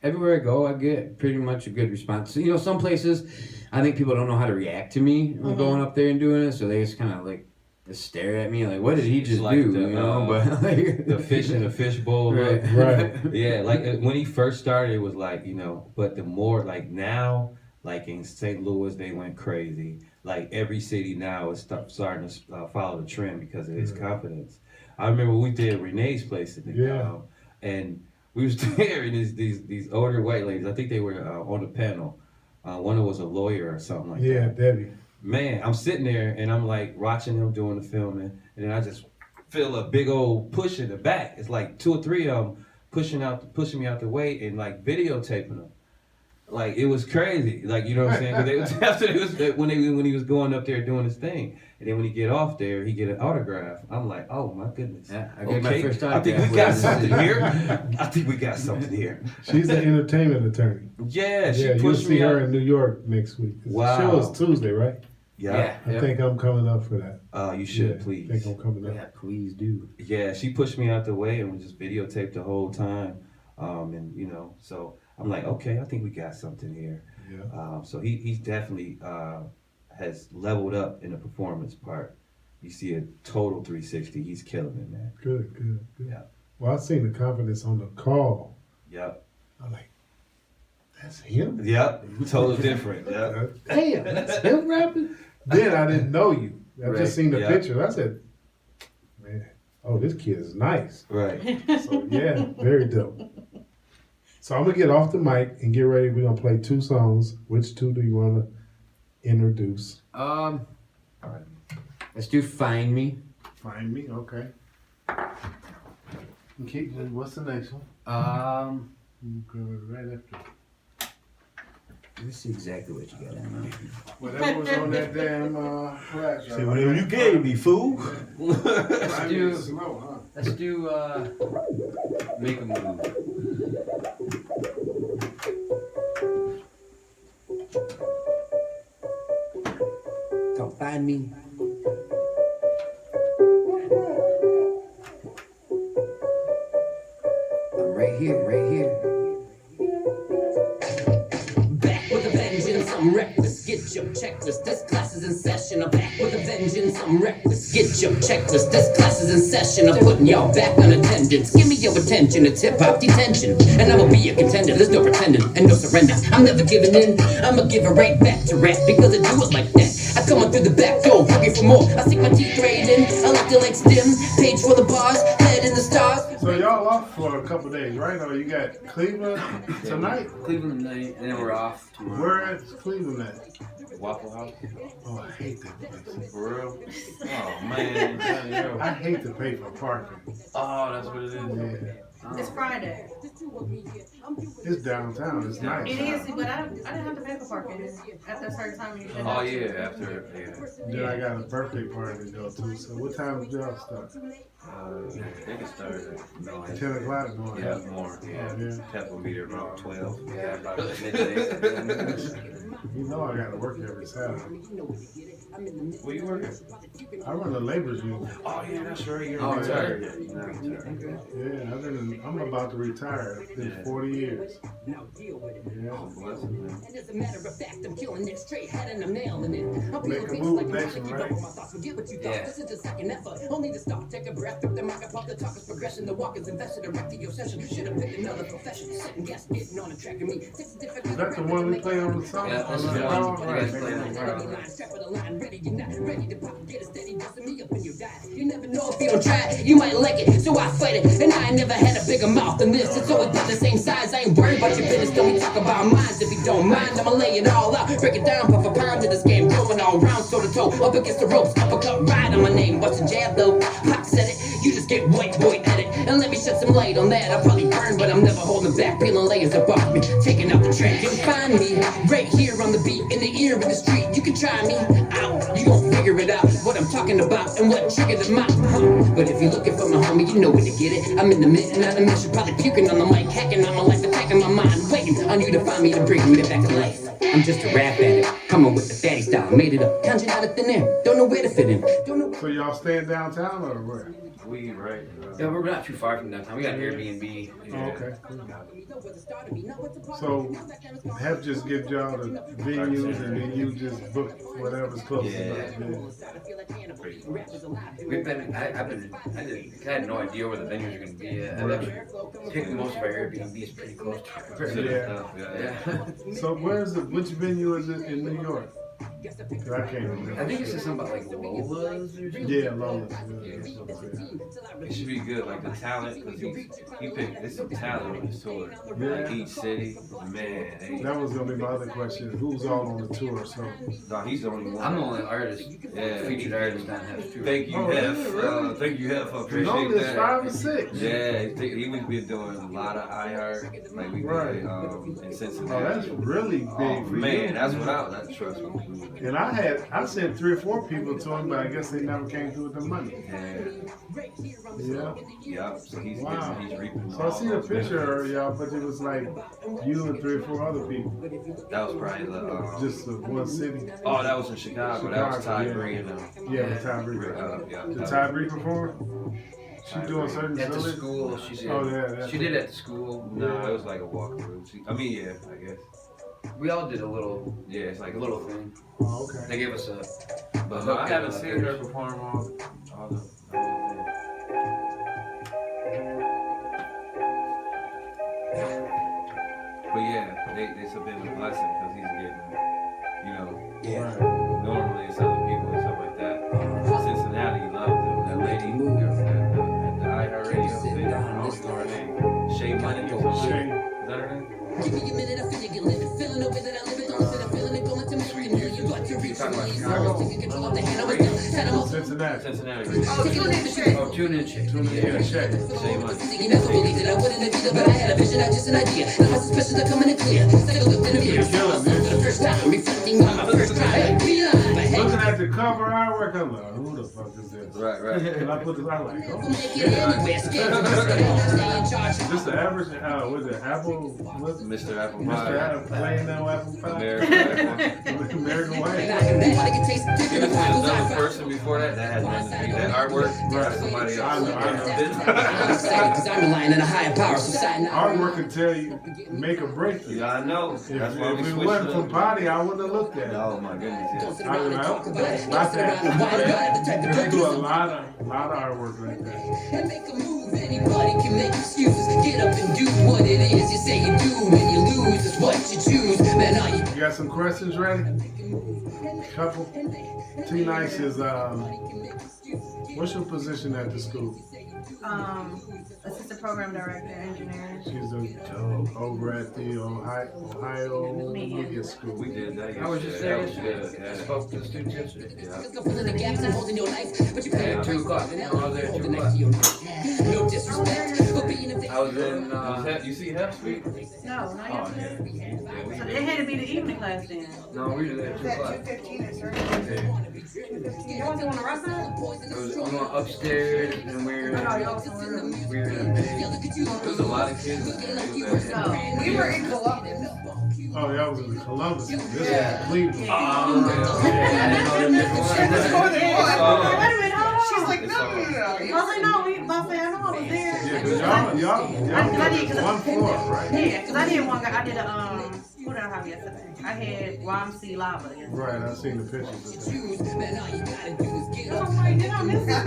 everywhere I go, I get pretty much a good response. You know, some places, I think people don't know how to react to me when going up there and doing it, so they just kind of like just stare at me like, what did he just like do? the, You know, but like The fish in the fishbowl. right, Right. Yeah, like when he first started, it was like, you know, but the more like now, like in St. Louis, they went crazy. Like every city now is starting to follow the trend because of his confidence. I remember we did Renee's place in the and we was there, and these older white ladies. I think they were on the panel. One of them was a lawyer or something like Yeah, that. Debbie. Man, I'm sitting there and I'm like watching them doing the filming, and then I just feel a big old push in the back. It's like 2 or 3 of them pushing me out the way and like videotaping them. Like it was crazy. Like, you know what I'm saying? 'Cause they was after it was when he was going up there doing his thing, and then when he get off there, he get an autograph. I'm like, oh my goodness. Yeah, I gave my first I think autograph we got when I was something in- here. I think we got something here. She's an entertainment attorney. Yeah, she Yeah, you'll pushed see me her out. in New York next week. The Wow. show is Tuesday, right? Yeah. I think I'm coming up for that. You should Yeah, please. I think I'm coming up. Yeah, please do. Yeah, she pushed me out the way and was just videotaped the whole time. And you know, so I'm like, okay, I think we got something here. Yeah. So he's definitely has leveled up in the performance part. You see a total 360. He's killing it, man. Good. Yeah. Well, I seen the confidence on the call. Yep. I'm like, that's him? Yep. Total different. Yep. Damn, that's him rapping? Then I didn't know you. I Right, just seen the yeah. picture. I said, man, oh, this kid is nice. Right. So yeah, very dope. So I'm gonna get off the mic and get ready. We're gonna play 2 songs. Which 2 do you wanna introduce? Let's do Find Me. Find me, okay. Keep. What's the next one? You go right after. Let's see exactly what you got on there. Whatever was on that damn flash drive. See, whatever you gave me, fool. Let's do, Slow, huh? let's do Make a Move. Come find me. I'm right here, right here. Back with a vengeance, I'm reckless, get Get your checklist, this class is in session. I'm back with a vengeance, I'm reckless. Get your checklist, this class is in session. I'm putting y'all back on attendance. Give me your attention, it's hip-hop detention. And I'ma be a contender, there's no pretending and no surrender. I'm never giving in, I'ma give it right back to rap because I do it like that. I come on through the back door, hungry for more. I sink my teeth right in, I like the legs dim. Page full of bars, head in the stars. So y'all off for a couple days, right? Or you got Cleveland tonight? Cleveland tonight, and then we're off tomorrow. Where is Cleveland at? Waffle House. Oh, I hate that place. For real? Oh man. I hate to pay for parking. Oh, that's what it is. Yeah. It's Friday. It's downtown. It's nice. It is, but I didn't have to pay for parking at a certain time. You should Oh yeah, after Then I got a birthday party to go to. So what time did y'all start? I think it started at 10 o'clock? No, Yeah, more. Yeah. Oh, yeah. Tap will be there around 12. Yeah, about midday. You know I got to work every Saturday. Where you working? I run the labor's union. Oh yeah, that's right. You're Oh, retired. yeah. You're not retired. Yeah, I'm about to retire. It's been 40 years. Yeah. Blessing, man. And as a matter of fact, I'm killing it straight head and I'm nailing it. I'll be Make a the move like next keep one, up right? with my thoughts. Forget what you thought. Yeah. This is the second effort. Only to stop. Take a breath. Rip the mic up off the talk is progression. The walk is invested direct to your session. You should have picked another profession. Sitting gas getting on the track of me. Is that the one we play on the song? Yeah, that's On the the one. song? You Right. guys play on the Right. Strap of the line, ready, you're not ready to pop. Get a steady dosing me up and you die. You never know if you don't try it. You might like it, so I fight it. And I ain't never had a bigger mouth than this. It's always been the same size. I ain't worried about your business. Don't we talk about minds if you don't mind. I'ma lay it all out. Break it down, puff a pound to this game. Going all round, toe to toe. Up against the ropes, uppercut ride on my name. What's a jab though? Pop said it. You just get white boy at it. And let me shed some light on that. I'll probably burn, but I'm never holding back. Peeling layers above me, taking out the trash. You can find me right here on the beat, in the ear, in the street. You can try me out. You gon' figure it out. What I'm talking about and what triggered the mouth. But if you're looking for my homie, you know where to get it. I'm in the mid and out of mission, probably puking on the mic, hacking on my life, attacking my mind, waiting on you to find me to bring me back to life. I'm just a rap addict, coming with the fatty style, made it up, conjured out of thin air. Don't know where to fit in. Don't know. So y'all staying downtown or where? We right. Yeah, we're not too far from downtown. We got an Airbnb. Oh, okay. So Hef just gives y'all the venues and then you just book whatever's close enough. We've been, I had no idea where the venues are going to be. I've actually picked most of our Airbnbs pretty close to Yeah. Yeah. So which venue is it in New York? 'Cause I can't remember. I think it said something about like Lola's or something. Yeah, Lola's. It should be good, like the talent, because he picked, it's some talent on his tour. Yeah. Like each city, man. That was gonna be my other question. Who's all on the tour? So No, he's the only one. I'm the only artist, Yeah. featured artist on Hef's tour. Thank you, Oh, Hef. really? Thank you, Hef. I it's appreciate only that. 5 or 6. Yeah, he would be doing a lot of iHeart, like we Right. did in Cincinnati. Oh, that's really big Oh, for man, you. that's what I trust me. And I sent 3 or 4 people to him, but I guess they never came through with the money. Yeah, Yeah. so he's Wow. he's reaping. So I seen a picture of y'all, but it was like you and 3 or 4 other people. That was probably the. Just one city. Oh, that was in Chicago. That was Ty Chicago, Bree and Yeah, the Ty Bree. yeah. Did Ty Bree perform? She doing certain At the facilities? school, she said. Oh, yeah, that's she did at the school. No, it was like a walkthrough. I mean, yeah, I guess. We all did a little, Yeah, it's like a little thing. Oh, okay. They gave us a. But I haven't seen her perform all the. But yeah, it's a bit of a blessing because he's getting, you know, normally it's other people and stuff like that. Cincinnati loved him. That lady at the iHeartRadio thing, I don't know her name. Shay Money or something. Shay. Is that her name? Give me a minute, I feel you get living. Feeling the way that I live it. Don't sit, I'm feeling it going to make it million. You got to reach for me. Taking control of the hand. I was down. Set 'em up. Cincinnati. Cincinnati. Oh, tune in, chick. Yeah, Shay. Shay Money. You never believed it, I wouldn't have either, but I had a vision, not just an idea. Now my suspicions are coming in clear. Take a look in the mirror. For the first time, reflecting on my first time. Realize my head. Looking at the cover artwork, I'm like, who the fuck is this? Right, right. And I put this, I'm like, oh. Make it anywhere, scared to risk it all. Stay in charge. This the average, was it Apple? What's it? Mr. Apple Mr. Pie. Apple playing now Apple Pie? American Apple. American And White. I can bet I can taste Give different it to apples I another found. person before that had nothing to do. That artwork, Right. somebody else. I know. I'm excited because I'm relying on a higher power, so sign up. Artwork can tell you, make or break you. Yeah, I know. If, That's why we if it switched wasn't it for up. Potty, I wouldn't have looked at it. Oh my goodness, Don't yeah. sit around and talk about it. Not Don't sit around and whine about it. The type They of do a cookies lot of artwork like that. and make a move. Anybody can make excuses. Get up and do what it is you say you do. When you lose, it's what you choose. Man, are you You got some questions ready? Couple. T-Nice is, what's your position at the school? Assistant program director, engineering. She's over at the Ohio Media School. We did that. I was just yesterday. there That was good. I Yeah. spoke to the students yesterday. Yeah. go filling the gaps and holding your life? But you pay Yeah, 2 o'clock. I was there at 2 o'clock. no disrespect, but being a I was in, You see Hep Street? No, not Oh, yet. yeah. Yeah, we So did. it had to be the evening class then. no, we were there at 2 o'clock. 2:15 or something. You want to on the right side? It was upstairs, and we were, Oh, y'all somewhere else. we were in a big. There's a lot of kids. So, We were in Columbus. Oh, that was in Columbus. This Yeah. is Cleveland. I didn't know them different She was ones. more than wait one. a minute, hold on. She's like, no. I was like, no, I know I was there. Yeah, cause y'all one floor, right? Yeah, because I did one guy, I did who did I have yesterday? I had YMC Lava yesterday. Right, I seen the pictures of that. man, all you gotta do is get I up. was like, did I miss it?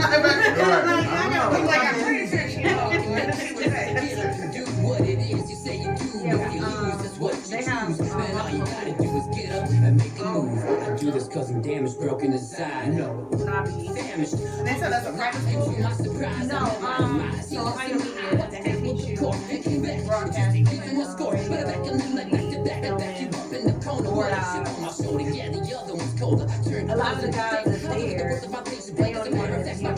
I'm pretty sure she knows. She was like, Do what it is you say you do. Yeah, When you lose, that's what you they have, choose. Man, all you gotta do is get up and make a move. I do this cause I'm damaged, broken inside. No, Lobby. damaged. They said that's a private school. To my surprise, No, so Ohio Media, they have me Broadcasting. Even the score, but I back them like back to back. I back you up in the corner. One chip on my shoulder, yeah, the other one's colder. Turn A lot of the guys that's there, they only want to see the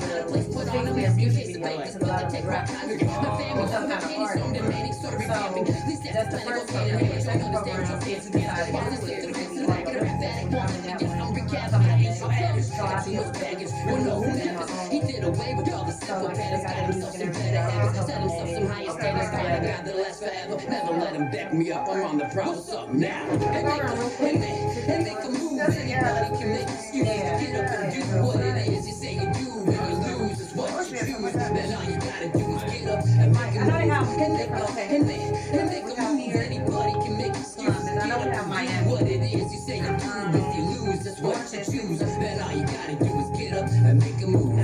sing their music video because a lot of them rap. Some kind of art. So that's the first program. The second program is to decide what to do. Like, coming down so I feel baggage. He did away with all the simple patterns, got himself some better habits, set himself some higher standards, got a guy that lasts forever. Never let him back me up. I'm on the prowl. What's up now? And make a move. Anybody can make excuses. Get up and do what it is you say you do. When you lose, it's what you choose. Then all you gotta do is get up and make a I know they move. have different locations. And make a move. Anybody can make excuses. I know we have Do Miami. what it is you say you do. If you lose, that's what you choose. Then all you gotta do is get up and make a move.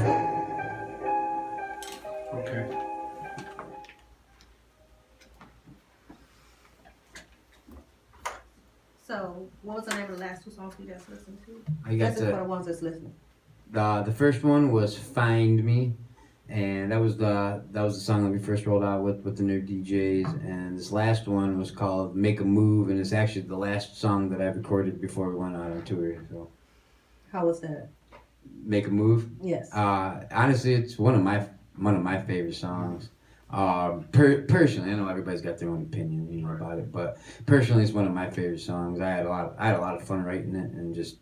Okay. So, what was the name of the last two songs we just listened to? I got This is for the, the ones that's listening. the first one was "Find Me," and that was the song that we first rolled out with the NerveDJs. And this last one was called "Make a Move," and it's actually the last song that I recorded before we went out on tour. So, How was that? "Make a Move." Yes. Honestly, it's one of my favorite songs. Personally, I know everybody's got their own opinion, about it, but personally, it's one of my favorite songs. I had a lot of fun writing it and just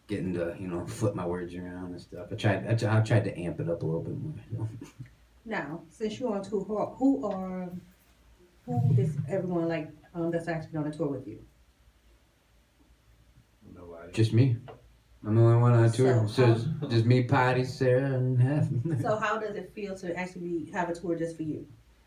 getting to flip my words around and stuff. I tried to amp it up a little bit more. Now, since you're on tour, who is everyone like that's actually on the tour with you? Nobody. Just me. I'm the only one on tour. So, So just me, Patty, Sarah, and half. So how does it feel to actually have a tour just for you?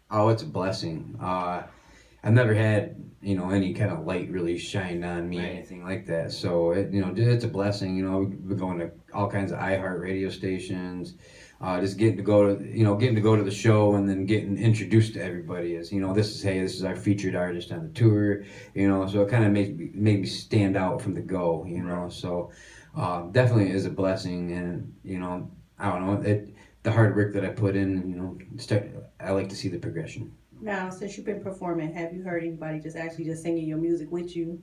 Oh, it's a blessing. I've never had, any kind of light really shine on me, Right. anything like that. So, it's a blessing. We're going to all kinds of iHeart radio stations. Just getting to go to the show and then getting introduced to everybody as, this is our featured artist on the tour, so it kind of made me stand out from the go, so definitely is a blessing. And, I don't know, the hard work that I put in, I like to see the progression. Now, since you've been performing, have you heard anybody just singing your music with you?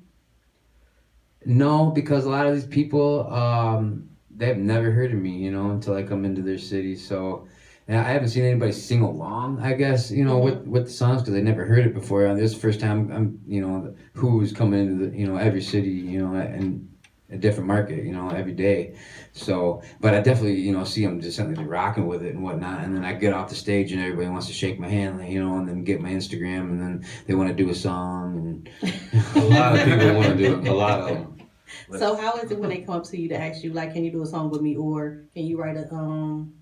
No, because a lot of these people, they've never heard of me, until I come into their city. So, and I haven't seen anybody sing along, I guess, with the songs because they never heard it before. And this is the first time I'm, who's coming into the, every city, and a different market, every day. So, but I definitely, see them just simply rocking with it and whatnot. And then I get off the stage and everybody wants to shake my hand, and then get my Instagram and then they want to do a song. And A lot of people want to do it. A lot of them. So how is it when they come up to you to ask you, like, can you do a song with me, or can you write a song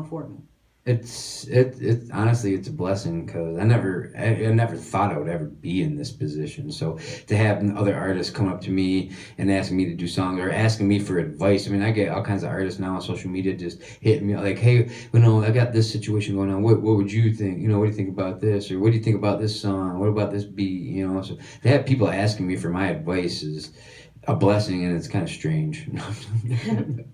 for me? It's honestly it's a blessing because I never thought I would ever be in this position. So to have other artists come up to me and asking me to do songs or asking me for advice. I mean, I get all kinds of artists now on social media just hitting me like, hey, I got this situation going on. What would you think? What do you think about this? Or what do you think about this song? What about this beat? So to have people asking me for my advice is a blessing, and it's kind of strange.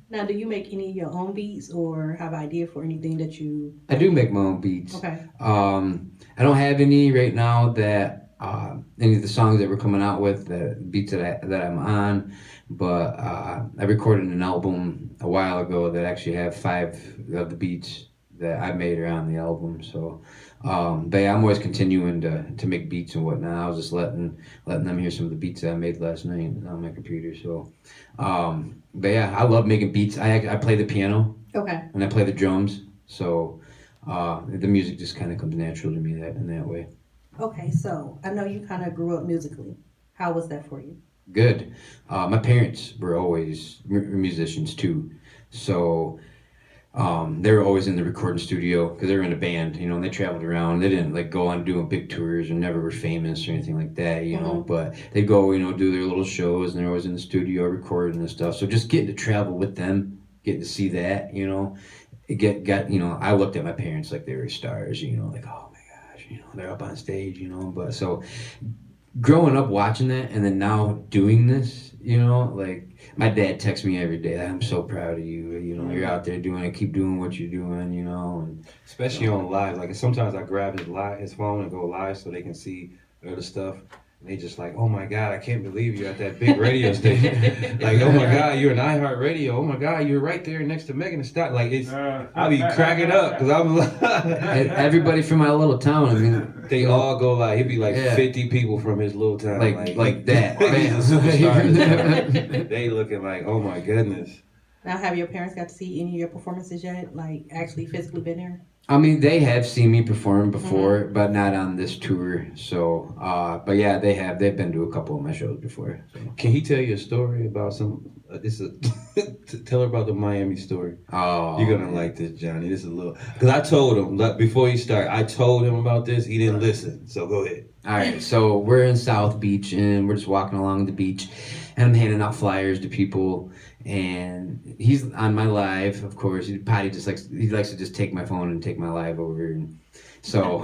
Now, do you make any of your own beats or have an idea for anything that you? I do make my own beats. Okay. I don't have any right now that any of the songs that we're coming out with, the beats that I'm on, but I recorded an album a while ago that actually have 5 of the beats that I made are on the album. So, but yeah, I'm always continuing to make beats and whatnot. I was just letting them hear some of the beats that I made last night on my computer. So, but yeah, I love making beats. I play the piano. Okay. And I play the drums. So, the music just kind of comes natural to me in that way. Okay, so I know you kind of grew up musically. How was that for you? Good. My parents were always musicians too. So, they were always in the recording studio because they were in a band, and they traveled around. They didn't like go on doing big tours and never were famous or anything like that, but they'd go, do their little shows, and they're always in the studio recording and stuff. So just getting to travel with them, getting to see that, I looked at my parents like they were stars, like, oh my gosh, they're up on stage, but so growing up watching that and then now doing this, like my dad texts me every day, I'm so proud of you, you're out there doing it, keep doing what you're doing, and especially on live. Like sometimes I grab his phone and go live so they can see the other stuff. And they just like, oh my God, I can't believe you're at that big radio station. Like, oh my God, you're an iHeart Radio. Oh my God, you're right there next to Megan Thee Stallion. Like, it's, I be cracking up because I'm like, everybody from my little town. I mean, they all go like, he'd be like 50 people from his little town. Like that. He's a superstar. They looking like, oh my goodness. Now, have your parents got to see any of your performances yet? Like, actually physically been there? I mean, they have seen me perform before, but not on this tour. So, but yeah, they have. They've been to a couple of my shows before. So. Can he tell you a story about tell her about the Miami story? Oh, you're gonna like this, Johnny. This is a little because I told him before he started. I told him about this. He didn't listen. So go ahead. All right. So we're in South Beach and we're just walking along the beach, and I'm handing out flyers to people. And he's on my live, of course. He likes to just take my phone and take my live over. And so,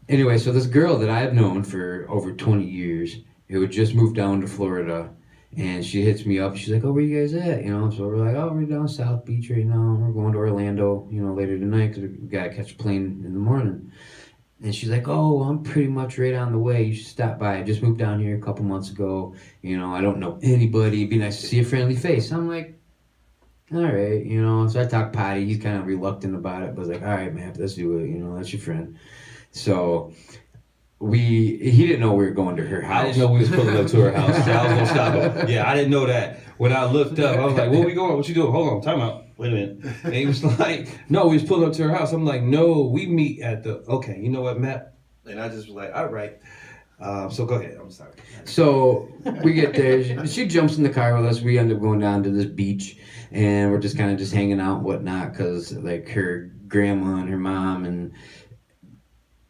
anyway, so this girl that I've known for over 20 years, who had just moved down to Florida, and she hits me up. She's like, "Oh, where you guys at?" So we're like, "Oh, we're down South Beach right now. We're going to Orlando, later tonight because we gotta catch a plane in the morning." And she's like, "Oh, I'm pretty much right on the way. You should stop by. I just moved down here a couple months ago. I don't know anybody. It'd be nice to see a friendly face." I'm like, all right, So I talked potty. He's kind of reluctant about it, but I was like, all right, man, let's do it. That's your friend. So he didn't know we were going to her house. I didn't know we was pulling up to her house. So I was gonna stop him. Yeah, I didn't know that. When I looked up, I was like, "Where we going? What you doing? Hold on, time out. Wait a minute." And he was like, "No, we was pulling up to her house." I'm like, "No, we meet at the." Okay, you know what, Matt? And I just was like, "All right." So go ahead. I'm sorry. So we get there. She jumps in the car with us. We end up going down to this beach, and we're just kind of just hanging out and whatnot because like her grandma and her mom and.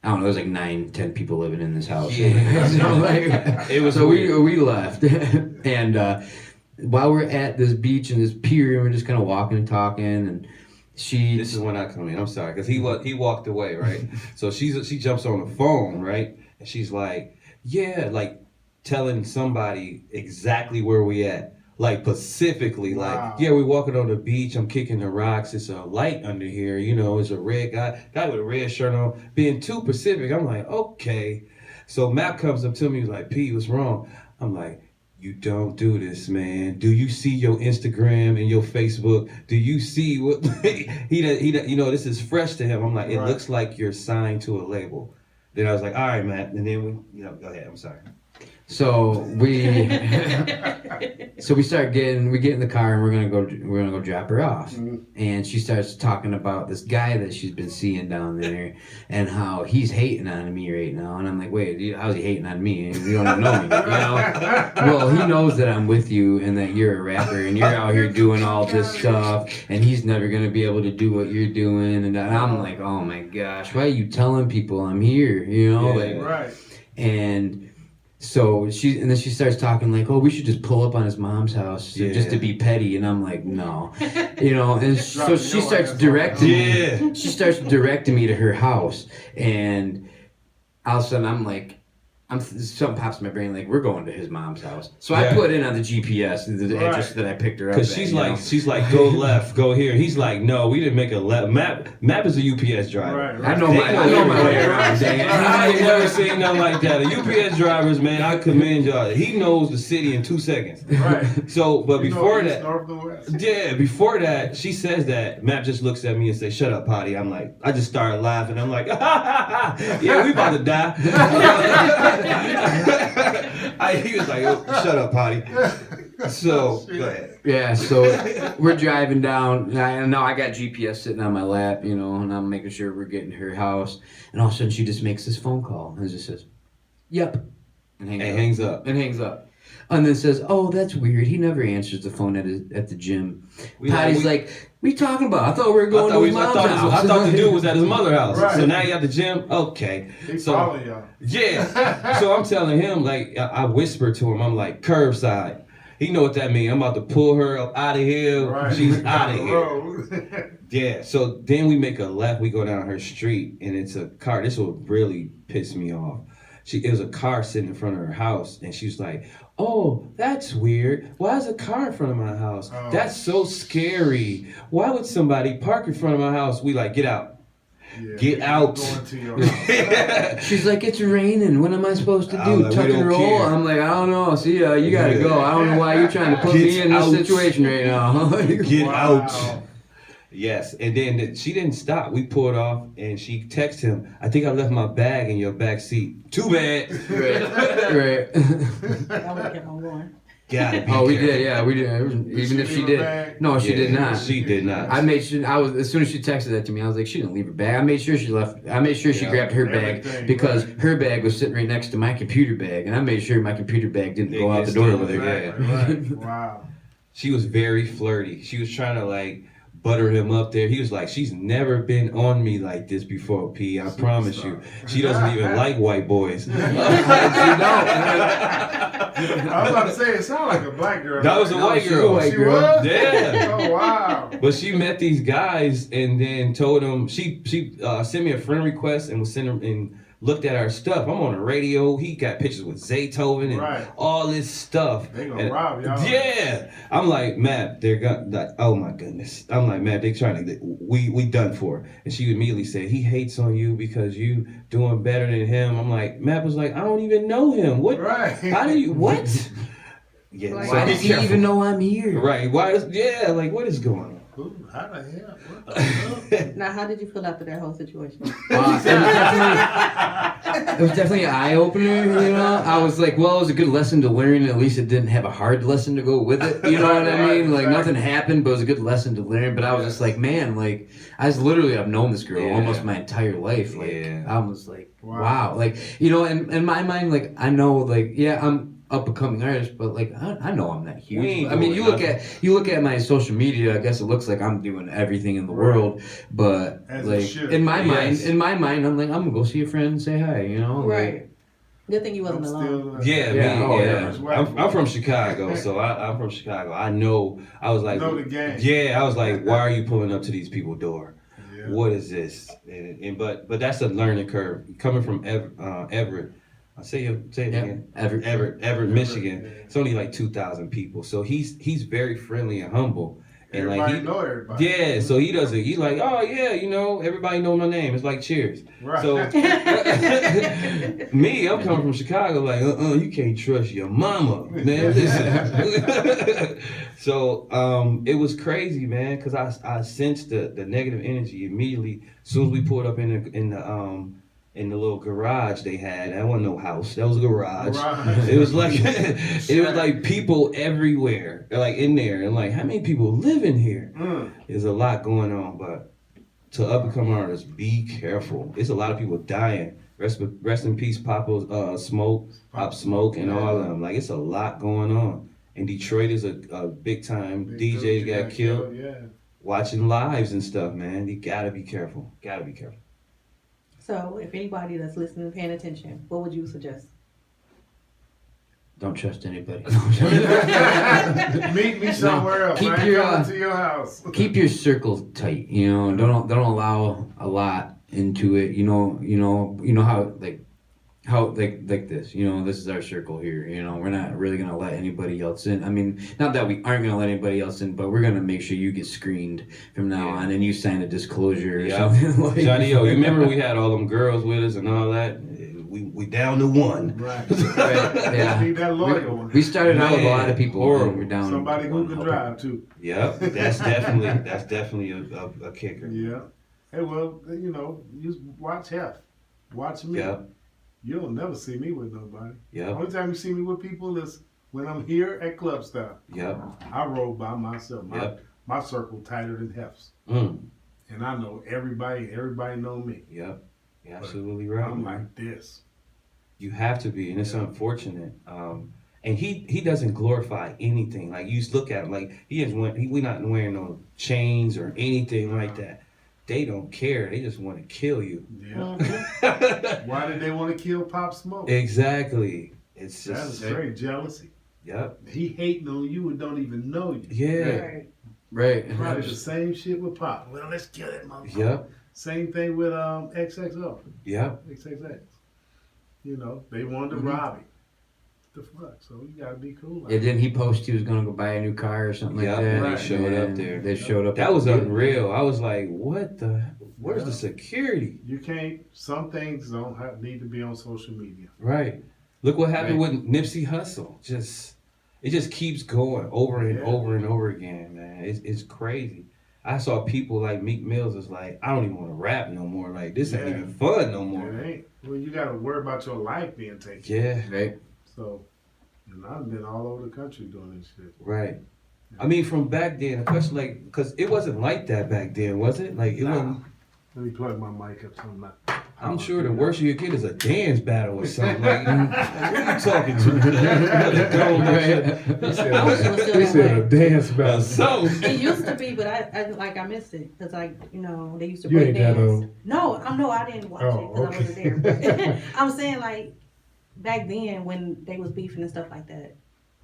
I don't know, there's like 9-10 people living in this house. Yeah. So we left. And while we're at this beach and this pier, and we're just kind of walking and talking, and this is when I come in. I'm sorry, because he walked away, right? So she jumps on the phone, right? And she's like, yeah, like telling somebody exactly where we at. Like specifically, wow. Like, yeah, we're walking on the beach. I'm kicking the rocks. It's a light under here. It's a red guy with a red shirt on. Being too specific, I'm like, okay. So Matt comes up to me, he's like, "P, what's wrong?" I'm like, "You don't do this, man. Do you see your Instagram and your Facebook? Do you see what he this is fresh to him." I'm like, "It looks like you're signed to a label." Then I was like, "All right, Matt." And then we, go ahead. I'm sorry. So we get in the car and we're gonna go drop her off. And she starts talking about this guy that she's been seeing down there and how he's hating on me right now. And I'm like, wait, how's he hating on me? You don't even know me, you know? Well, he knows that I'm with you and that you're a rapper and you're out here doing all this stuff and he's never gonna be able to do what you're doing. And I'm like, oh my gosh, why are you telling people I'm here? You know, Right. And so then she starts talking like, oh, we should just pull up on his mom's house just to be petty. And I'm like, no, you know. And so she starts directing me. She starts directing me to her house, and all of a sudden I'm like, something pops in my brain like, we're going to his mom's house. So I put in on the GPS the address that I picked her up. Because she's like, go left, go here. He's like, no, we didn't make a left. Map is a UPS driver. Right. I know my way around. I ain't never seen nothing like that. The UPS drivers, man, I commend y'all. He knows the city in 2 seconds. Right. So, but before that, north and west. yeah, before that, she says that. Map just looks at me and says, "Shut up, potty." I'm like, I just started laughing. I'm like, yeah, we about to die. He was like, oh, "Shut up, potty." So go ahead. Yeah, so we're driving down, and I know I got GPS sitting on my lap, you know, and I'm making sure we're getting to her house, and all of a sudden she just makes this phone call and just says, "Yep," and hangs up. And then says, "Oh, that's weird. He never answers the phone at the gym." Patty's like, "What are you talking about? I thought we were going to his mom's house." I thought the dude was at his mother's house. Right. So now you at the gym? Okay. He's So following y'all. yeah. So I'm telling him, like, I whisper to him, I'm like, curbside. He know what that means. I'm about to pull her up out of here. Right. She's out of here. Road. Yeah. So then we make a left. We go down her street, and it's a car. This will really piss me off. It was a car sitting in front of her house, and she was like, "Oh, that's weird. Why is a car in front of my house? Oh. That's so scary. Why would somebody park in front of my house?" We like, get out. Yeah, Get out. Going to your house. She's like, "It's raining. What am I supposed to do? I'm like, Tuck we and don't roll?" care. I'm like, "I don't know. See ya. You gotta go. I don't know why you're trying to put me Get in this out. situation right now." Get Wow. out. Yes, and then she didn't stop. We pulled off, and she texted him, "I think I left my bag in your back seat." Too bad. Right. That would have kept on going. Gotta be Oh, we careful. did. Yeah, we did. Even if she she leave her did, bag? no, she did not. She did not. I made sure as soon as she texted that to me, I was like, she didn't leave her bag. I made sure she left. I made sure she Yeah, grabbed her bag everything, because right. her bag was sitting right next to my computer bag, and I made sure my computer bag didn't go out the door with her. Right. Wow. She was very flirty. She was trying to like butter him up there. He was like, "She's never been on me like this before, P. I promise you. She doesn't even like white boys." I was about to say, it sounded like a black girl. That was a white she was a girl. white She girl. was? Yeah. Oh, wow. But she met these guys and then told them she sent me a friend request and was sending and looked at our stuff. I'm on the radio. He got pictures with Zaytoven and Right. all this stuff. They gonna And- rob y'all. Yeah. I'm like, Matt, they're gonna like, oh my goodness. I'm like, Matt, they trying to we done for. And she immediately said, he hates on you because you doing better than him. I'm like, Matt was like, I don't even know him. What? Right. How do you what? Yeah. Like, so Why be does he careful. even know I'm here? Right. Why is like what is going on? Who? How the hell? What the hell? Now, how did you feel after that whole situation? It was definitely an eye opener. You know, I was like, well, it was a good lesson to learn. At least it didn't have a hard lesson to go with it. You know what I mean? Like nothing happened, but it was a good lesson to learn. But I was just like, man, like I've known this girl Yeah. almost my entire life. Like Yeah. I was like, Wow. wow. Like you know, in my mind, like I know, like yeah, I'm up and coming artist, but like I know I'm not We huge. ain't I mean, doing you look at my social media. I guess it looks like I'm doing everything in the world, but As it like should. in my Yes. mind, I'm like I'm gonna go see a friend and say hi. You know, like, Right. Good thing you I'm wasn't alone. still. Yeah, Yeah, me, oh, yeah. yeah. I'm from Chicago, so I'm from Chicago. I know. I was like, Know the game. yeah, I was like, why are you pulling up to these people's door? Yeah. What is this? But that's a learning curve coming from Everett. I say it Yeah, again. Everett, Michigan. It's only like 2,000 people, so he's very friendly and humble. And Everybody like know everybody. yeah, so he's like, oh yeah, you know, everybody know my name. It's like Cheers. Right. So me, I'm coming from Chicago, like, you can't trust your mama, man. Listen. So it was crazy, man, because I sensed the negative energy immediately. As soon as we pulled up in the in the little garage they had. That wasn't no house. That was a garage. Garage. It was like it was like people everywhere. They're like in there and like how many people live in here? There's a lot going on, but to up and coming artists, be careful. It's a lot of people dying. Rest in peace, Pop Smoke, and all of them. Like it's a lot going on. And Detroit is a big time. DJs got killed. Yeah. Watching lives and stuff, man. You gotta be careful. Gotta be careful. So, if anybody that's listening and paying attention, what would you suggest? Don't trust anybody. Meet me somewhere else. Keep I ain't your, coming to your house. Keep your circle tight. You know, don't allow a lot into it. You know how like this. You know, this is our circle here. You know, we're not really gonna let anybody else in. I mean, not that we aren't gonna let anybody else in, but we're gonna make sure you get screened from now on, and you sign a disclosure or something like. Johnny, you remember we had all them girls with us and all that. We down to one. Right. Yeah. Need that loyal one. We started out with a lot of people. Horrible. And we're down. Somebody to who one can helper. drive too. Yep, that's definitely a kicker. Yeah. Hey, well, you know, just watch Hef. Watch me. Yep, You'll never see me with nobody. yep, Only time you see me with people is when I'm here at Club Style. yep, I roll by myself. Yep. My circle tighter than Hef's. mm, And I know everybody know me. yep. You're absolutely right. I'm man. like this. You have to be, and it's unfortunate. And he doesn't glorify anything. Like you just look at him, like we not wearing no chains or anything like that. They don't care. They just want to kill you. Yeah. Why did they want to kill Pop Smoke? Exactly. It's That just is straight jealousy. Yep. He hating on you and don't even know you. Yeah. Right. Probably the same shit with Pop. Well, let's kill that motherfucker. Yep. Same thing with XXO. Yep. XXX. You know, they wanted to rob him. The fuck? So you gotta be cool. Yeah, didn't he post he was gonna go buy a new car or something Yeah, like that? and they showed up And there. They showed up. That was at the- unreal. I was like, what the? Where's the Yeah. security? You can't. Some things need to be on social media. Right. Look what happened with Nipsey Hussle. It just keeps going over and over and over again, man. It's crazy. I saw people like Meek Mills is like, I don't even want to rap no more. Like this ain't even fun no more. It ain't. Well, you gotta worry about your life being taken. Yeah. Right. So, and I've been all over the country doing this shit. Right. I mean, from back then, especially like, because it wasn't like that back then, was it? Like it wasn't. Let me plug my mic up. So I'm sure the worst you get is a dance battle or something. Like, who are you talking to? I wish it was still He that said a way. dance battle. So It used to be, but I missed it because they used to You break ain't that dance. old. No, I didn't watch Oh, it because okay. I wasn't there. But I'm saying like back then when they was beefing and stuff like that,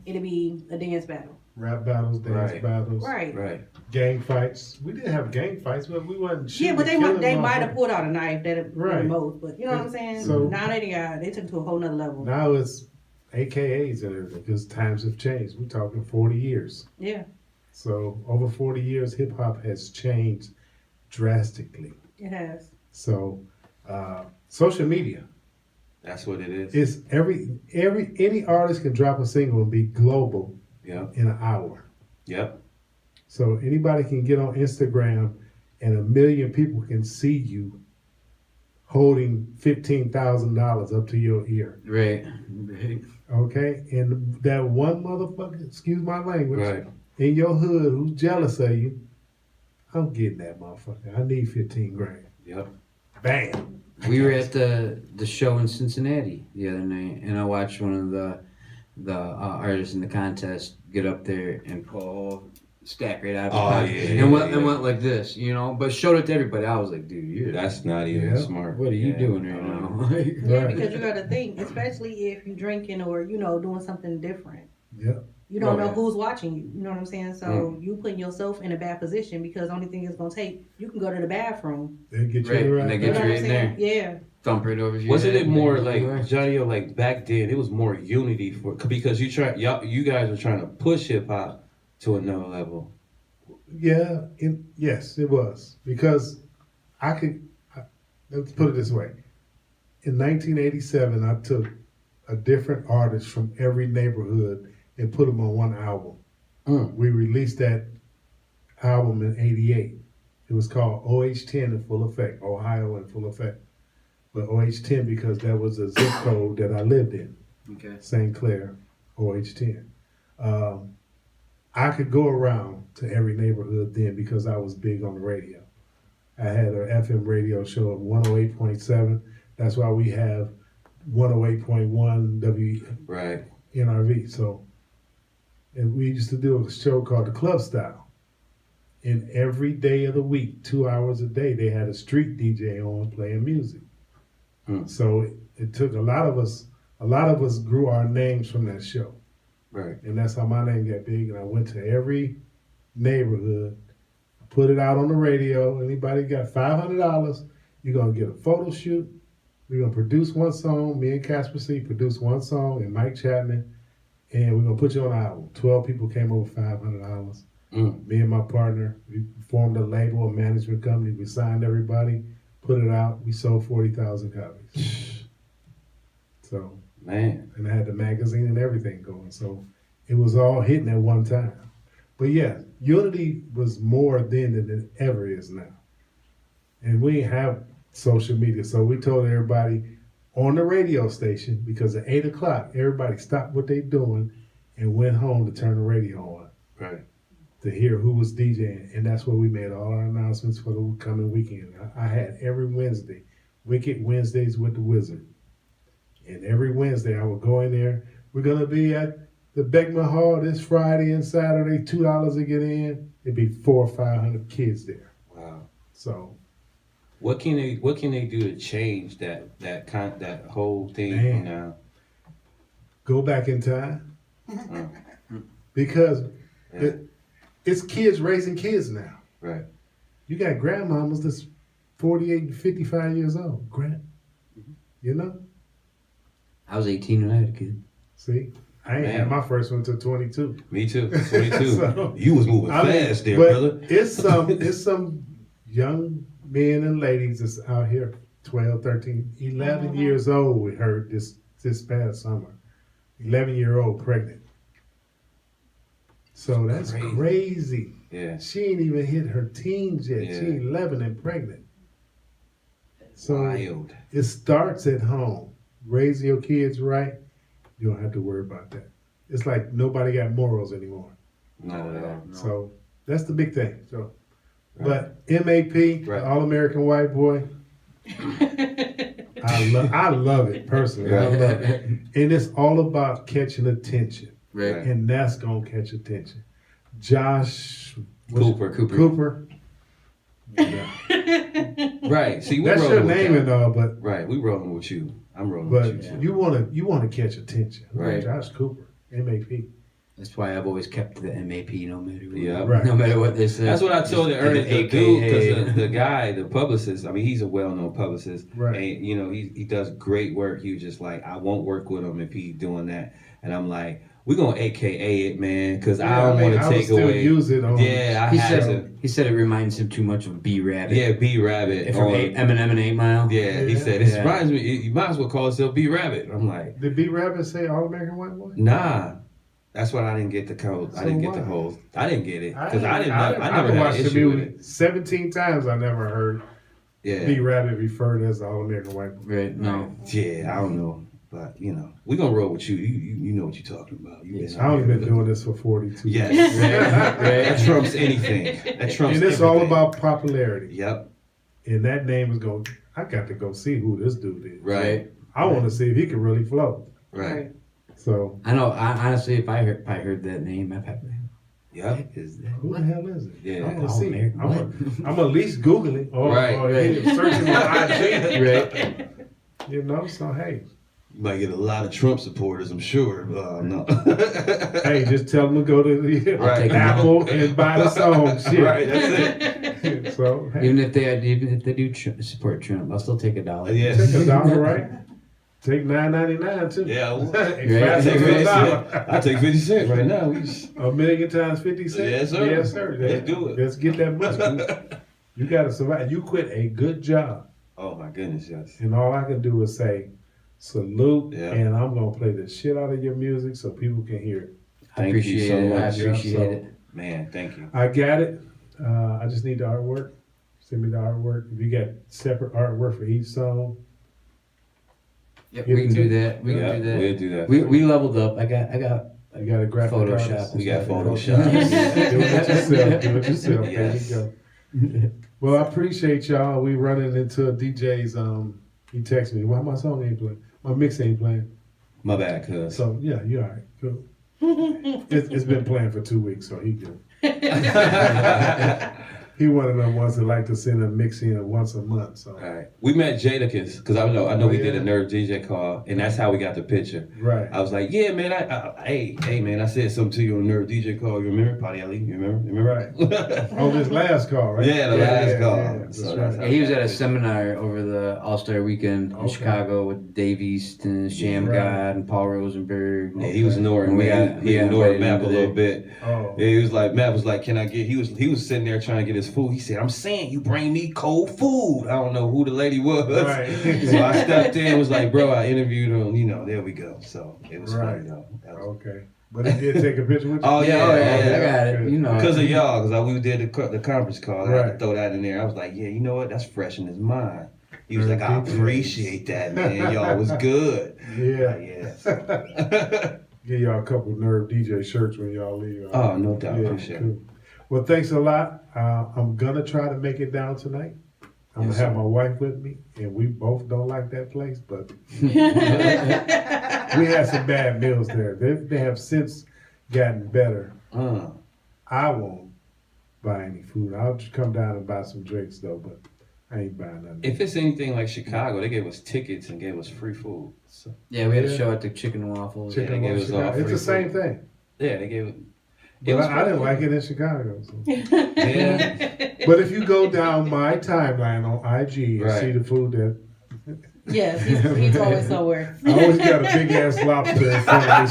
it'd be a dance battle. Rap battles, dance Right. battles, right. gang fights. We didn't have gang fights, but we wasn't shooting. Yeah, but and killing they might have motherfuckers. pulled out a knife that Right. the most, but you know what I'm saying? So- now they took it to a whole nother level. Now it's AKAs and everything because times have changed. We're talking 40 years. Yeah, So over 40 years, hip hop has changed drastically. it has. So social media That's what it is. is any artist can drop a single and be global Yep. in an hour. Yep. So anybody can get on Instagram and 1 million people can see you holding $15,000 up to your ear. Right. Okay? And that one motherfucker, excuse my language, Right. in your hood who's jealous of you, I'm getting that motherfucker. I need 15 grand. Yep. Bam. We were at the show in Cincinnati the other night, and I watched one of the artists in the contest get up there and pull a whole stack right out of his Oh, pocket. yeah, and yeah. went like this, you know, but showed it to everybody. I was like, dude, That's not even Yeah. smart. what are you Yeah. doing right now? Yeah, Right. because you got to think, especially if you're drinking or doing something different. Yep. You don't Oh, know yeah. who's watching you. You know what I'm saying? So you putting yourself in a bad position because the only thing it's gonna take, you can go to the bathroom. They'll get you Right, right. and they You get know you what I'm right in saying? there. Yeah. Thump right over your Wasn't head. it more There you are. like Johnny? Like back then, it was more unity because you guys were trying to push hip hop to another level. Yeah, yes, it was. Because let's put it this way. In 1987, I took a different artist from every neighborhood and put them on one album. We released that album in 88. It was called OH10 in Full Effect, Ohio in Full Effect. but OH10 because that was a zip code that I lived in, Okay. St. Clair, OH10. I could go around to every neighborhood then because I was big on the radio. I had an FM radio show of 108.7. That's why we have 108.1 WNRV. Right. So, and we used to do a show called the Club Style. And every day of the week, 2 hours a day, they had a street DJ on playing music. So it took a lot of us grew our names from that show. Right. And that's how my name got big. And I went to every neighborhood, put it out on the radio. Anybody got $500, you're going to get a photo shoot. We're going to produce one song. Me and Casper C produced one song, and Mike Chapman. And we're going to put you on an album. 12 people came over $500. Me and my partner, we formed a label, a management company. We signed everybody, put it out. We sold 40,000 copies. So, Man. and I had the magazine and everything going. So it was all hitting at one time. But yeah, unity was more then than it ever is now. And we didn't have social media. So we told everybody on the radio station, because at 8 o'clock, everybody stopped what they doing and went home to turn the radio on. Right. To hear who was DJing. And that's where we made all our announcements for the coming weekend. I had every Wednesday, Wicked Wednesdays with the Wizard. And every Wednesday I would go in there. We're going to be at the Beckman Hall this Friday and Saturday, $2 to get in. It'd be 400 or 500 kids there. Wow. So What can they do to change that whole thing Man. now? go back in time. Because it's kids raising kids now. Right. You got grandmamas that's 48 and 55 years old. You know? I was 18 when I had a kid. See? I ain't had my first one till 22. Me too. 22. So, you was moving I mean, fast there, but brother. It's some young men and ladies that's out here, 12, 13, 11 years old, we heard this past summer. 11-year-old pregnant. So that's crazy. Yeah. She ain't even hit her teens yet. Yeah. She 11 and pregnant. So Wild. it starts at home. Raise your kids right. You don't have to worry about that. It's like nobody got morals anymore. Not at all. So that's the big thing. So, Right. but MAP, Right. All American White Boy. I love it personally. I love it, and it's all about catching attention, Right. and that's gonna catch attention. Josh Cooper. Yeah. Right. See, we That's your rolling with name y'all. and all, but Right. We rolling with you. I'm rolling but with you. you wanna catch attention. Right. Josh Cooper, MAP. That's why I've always kept the MAP no matter what. Yeah. Right. No matter what they say. That's what I told Just Ernest to do, AKA. because the guy, the publicist, I mean, he's a well-known publicist. Right. And, you know, he does great work. He was just like, I won't work with him if he's doing that. And I'm like, we're going to AKA it, man, because I don't want to I would take still away. use it on. Yeah, I He had to. said it reminds him too much of B Rabbit. Yeah, B Rabbit. From on- Eminem and 8 Mile. Yeah, he Yeah. said, it Yeah. reminds me, you might as well call yourself B Rabbit. I'm like, Did B Rabbit say All American White Boy? nah. That's what I didn't get the code. I So didn't get the why? whole. I didn't get it because I I've never had watched an the issue with movie it. 17 times. I never heard Yeah, B Rabbit referred as the All American White Boy. Right. No. yeah, I don't know, but you know, we're gonna roll with you. You know what you're talking about. Yes. I've only been doing this for 42 Yes, years. that trumps anything. That trumps. And it's all everything. about popularity. Yep. And that name is going, I got to go see who this dude is. Right. I want to see if he can really flow. Right. So, I know. Honestly, if I heard that name, I'd have. Yep. What is that? who the hell is it? Yeah. I'm going to All see. American I'm at least Google it. Or, Right. or searching my IG. Right. You know, so hey. You might get a lot of Trump supporters, I'm sure. No. Hey, just tell them to go to the Right. Apple and buy the song. Shit. Right. That's it. So, hey, Even if they do support Trump, I'll still take $1. Yeah. take $1, right? Take $9.99 too. Yeah. Hey, I take 50 $5 cents. I take 50 cents right now. We just, A million times 50 cents? Yes, sir. Yes, sir. Let's do it. Let's get that money. You got to survive. You quit a good job. oh my goodness, yes. And all I can do is say, salute, Yeah. and I'm going to play the shit out of your music so people can hear it. I Thank you appreciate so it. I much. appreciate So- it. Man, thank you. I got it. I just need the artwork. Send me the artwork. If you got separate artwork for each song, Yep, we can do that. We Yeah, can do that. we'll do that. We leveled up. I got You got a graphic Photoshop. artist? We got Do Photoshop. it yourself. Do it yourself. Yes. There you go. Well, I appreciate y'all. We running into DJ's. He texted me. Why my song ain't playing? My mix ain't playing. My bad, cuz. So yeah, you all right? Cool. It's been playing for 2 weeks, so he good. He one of them ones that like to send a mix in once a month. So All right. We met Jadakiss because I know Oh, we did yeah. a Nerve DJ call, and that's how we got the picture. right. I was like, yeah, man, hey, man, I said something to you on Nerve DJ call. You remember? Potty Alley, you remember? Right. On this last call, right? Yeah, the last call. that's So right. that's Yeah, he was at a seminar over the All-Star Weekend in Okay. Chicago with Dave East and Sham Right. God and Paul Rosenberg. Yeah, he was ignoring We me. got- He we got ignored invited Matt a into little there. bit. Oh. Yeah, he was like, Matt was like, can I get? He was sitting there trying to get his food. He said, I'm saying you bring me cold food. I don't know who the lady was. Right. So I stepped in and was like, bro, I interviewed him. You know, there we go. So it was Right. funny though. That was- Okay. But he did take a picture with you? Oh, yeah, I got it. You know. Because of y'all, because we did the conference call. I had to Right. throw that in there. I was like, yeah, you know what? That's fresh in his mind. He was Nerve like, I DJs. appreciate that, man. Y'all was good. Yeah. Yeah. Give y'all a couple of Nerve DJ shirts when y'all leave. Oh, no doubt. Appreciate it. cool. Well, thanks a lot. I'm gonna try to make it down tonight. I'm Yes, gonna have sir. my wife with me, and we both don't like that place, but we had some bad meals there. They have since gotten better. I won't buy any food. I'll just come down and buy some drinks though, but I ain't buying nothing. If it's anything like Chicago, they gave us tickets and gave us free food. So, Yeah, we had Yeah. a show at the Chicken and Waffles. Chicken Chicken they gave Waffle us all Chicago. It's the free same food. thing. yeah, they gave it. But was I didn't fun. like it in Chicago. So. Yeah. But if you go down my timeline on IG and Right. see the food that Yes, he's always somewhere. I always got a big ass lobster in front of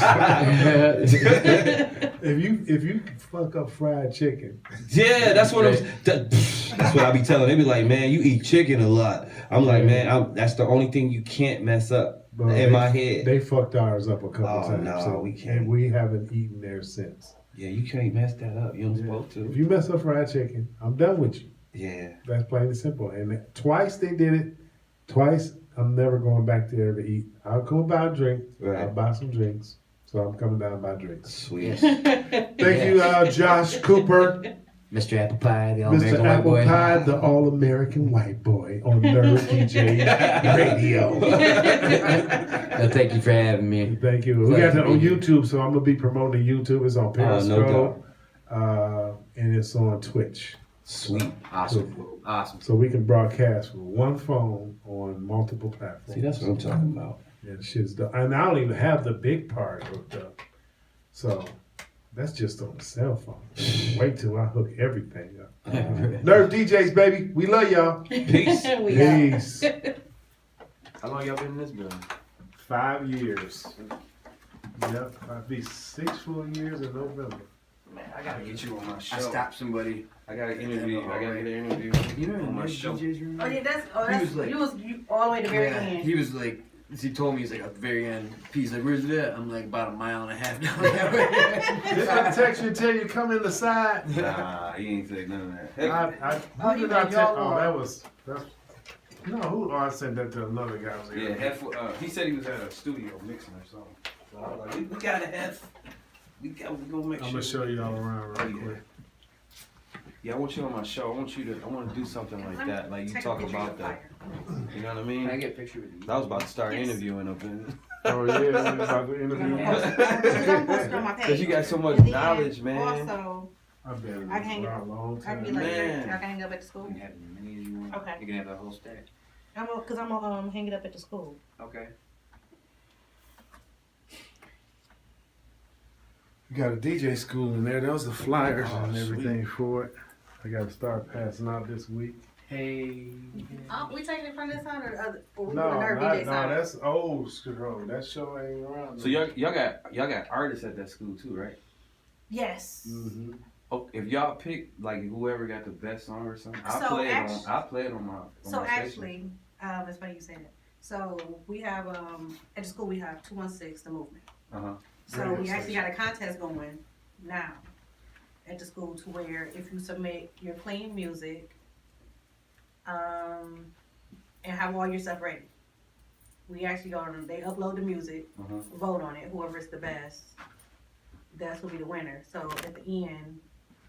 me. If you fuck up fried chicken, Yeah, that's what that's what I be telling. They be like, man, you eat chicken a lot. I'm like, man, that's the only thing you can't mess up but in my head. they fucked ours up a couple Oh, times. no, so, we can't. And we haven't eaten there since. Yeah, you can't mess that up. You don't supposed If to. you mess up fried chicken, I'm done with you. Yeah. That's plain and simple. And twice they did it. Twice I'm never going back there to eat. I'll go buy a drink. Right. I'll buy some drinks. So I'm coming down to buy drinks. Sweet. Thank you, Josh Cooper, Mr. Apple Pie, the Mr. All-American White Apple Boy. Pie, the All-American White Boy on Nerve DJ Radio. Well, thank you for having me. Thank you. We got that on YouTube, so I'm gonna be promoting YouTube. It's on Oh, Periscope, no and it's on Twitch. Sweet. Awesome. Awesome. So we can broadcast with one phone on multiple platforms. See, that's what I'm talking about. And shit's done. And I don't even have the big part hooked up. So that's just on the cell phone. Wait till I hook everything up. Nerve DJs, baby. We love y'all. Peace. We out. Peace. How long y'all been in this building? 5 years. Yep. I'll be 6 full years in November. Man, I gotta get you on my show. I stopped somebody. I gotta interview. I gotta get an interview. You know, on my Nerve show. DJs room? Oh yeah, that's He was like- you all the way to the very Yeah, end. he was like, he told me, he's like, at the very end, he's like, where's it at? I'm like, about 1.5 miles down that way. Did I text you and tell you come in the side? Nah, he ain't say none of that. Who you did I meant text? y'all Oh, no, who? Oh, I sent that to another guy. Yeah, he said he was at a studio mixing or something. So I was like, we gotta have, we gonna make I'm sure. gonna show you all around real quick. Yeah, I want you on my show. I want to do something like that. Like you Take a talk picture about of the that. fire. You know what I Can I mean? get a picture with you? I was about to start Yes. interviewing up in. Oh yeah, we about to I'm interview. gonna post it on my page. Cause you got so much And then knowledge, man. Also, I've been in I can hang this it- for a long I can be time. like, Man. I can hang up at the school. You can have as many as you want. Okay. You can have the whole stack. I'm gonna hang it up at the school. Okay. We got a DJ school in there. Those are flyers Oh, and everything for it. I got to start passing out this week. Hey. Oh, we taking it from this side or we No, doing Nerve not, DJ no, side? that's old school. That show ain't around. So y'all got artists at that school too, right? Yes. Mm-hmm. Oh, if y'all pick like whoever got the best song or something, So I play it on my. So my actually, it's funny you say that. So we have at the school we have 216 the movement. Uh-huh. So we actually got a contest going now at the school to where if you submit your clean music, and have all your stuff ready, We actually go on, they upload the music, vote on it, whoever's the best, that's will be the winner. So at the end,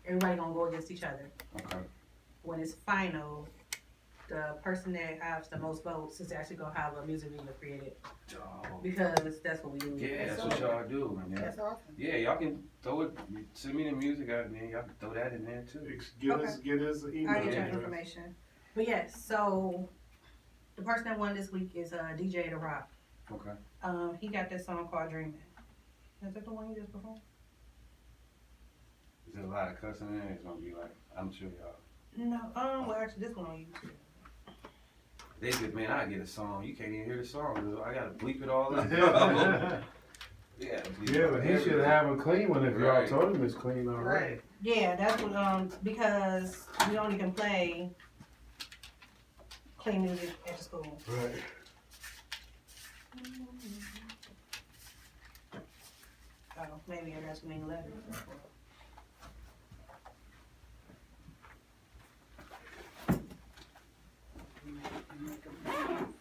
everybody gonna go against each other. Okay. When it's final, the person that has the most votes is actually gonna have a music video created. Oh. Because that's what we do. Yeah, that's what y'all do, man. That's awesome. Yeah, y'all can throw it. Send me the music out there. Y'all can throw that in there too. Get us an email I'll get your address. information. But yes, so the person that won this week is DJ The Rock. Okay. He got this song called Dreaming. Is that the one you just performed? Is there a lot of cussing in there? It's gonna be like, I'm sure y'all. No, well actually this one on YouTube. They said, man, I get a song. You can't even hear the song. I gotta bleep it all out. Yeah. Yeah, but he should have a clean one if y'all Right. told him it's clean already. Yeah, that's what because we only can play clean music at the school. Right. So maybe I got too many letters.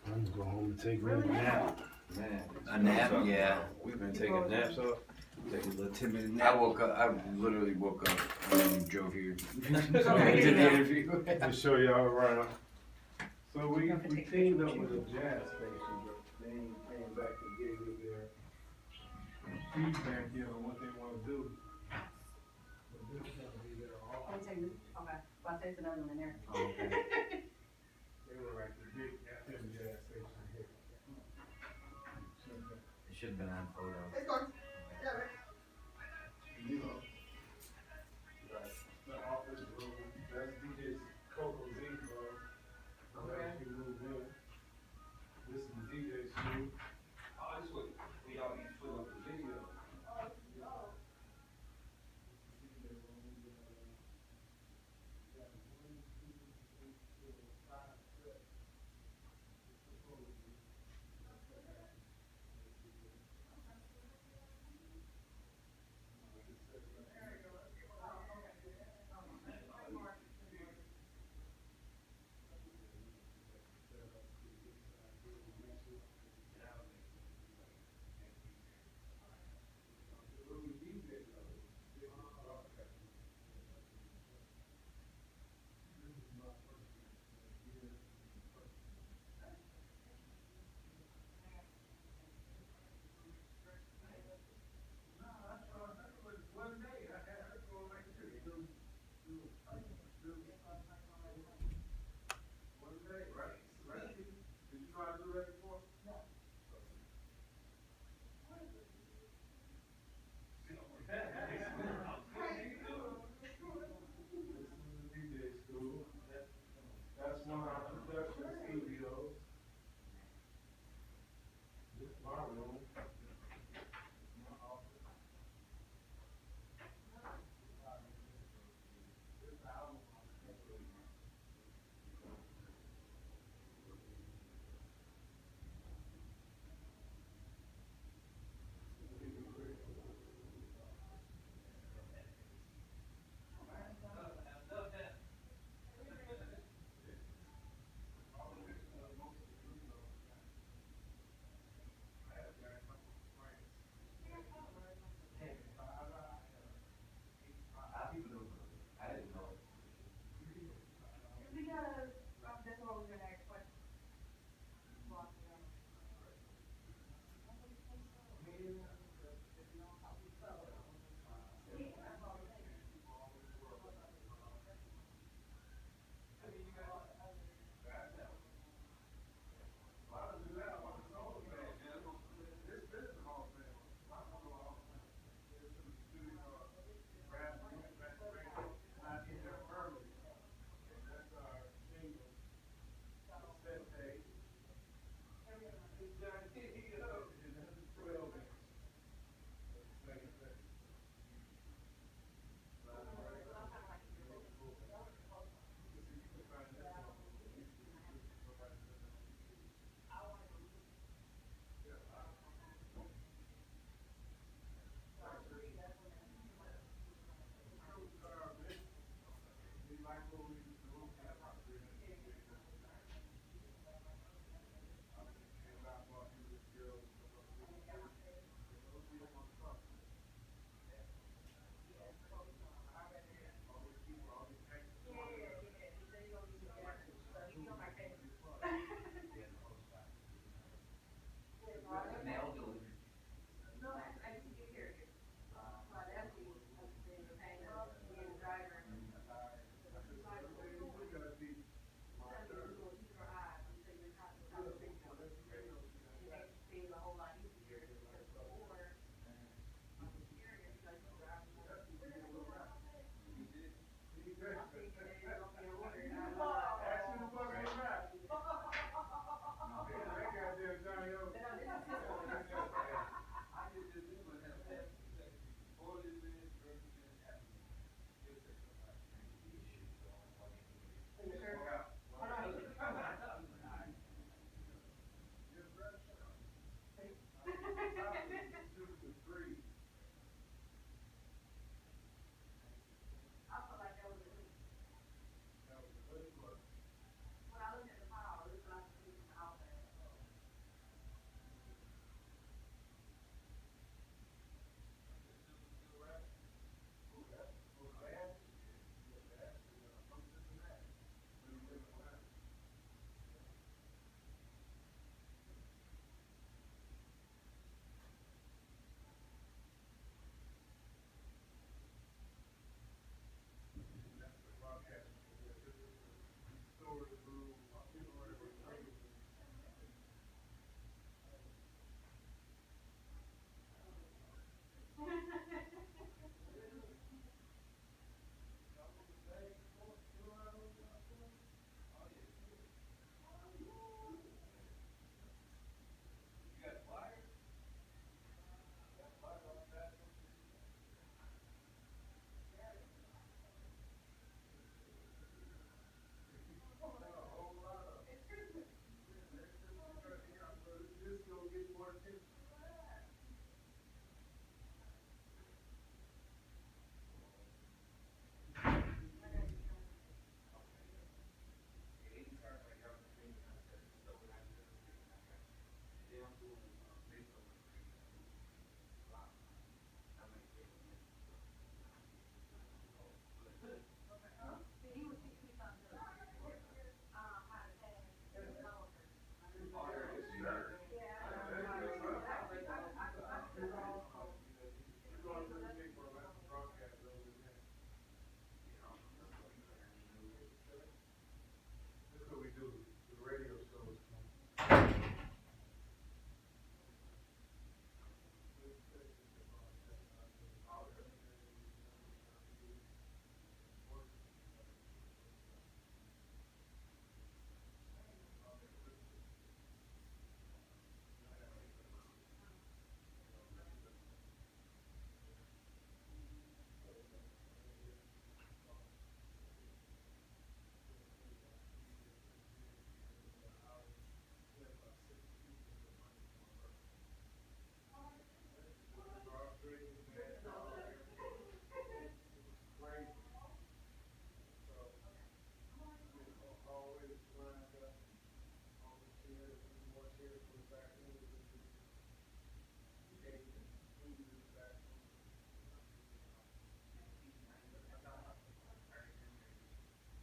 I'm gonna go home and take me a nap. Man, A nap? Yeah. We've been taking naps off. Taking a little 10-minute I nap. woke up. I literally woke up when you drove here. Okay. Did the interview. To show y'all around. So we teamed up with a jazz station, but they ain't came back to give us their feedback yet on what they wanna do. But this is gonna be their office. Okay, I'll take another one in there. They were like the big FM jazz station here. It should have been on photo. You know. The office room, that's DJ's Coco Z room. That's you move in. This is the DJ's suite. Oh, this what we all each put up the video.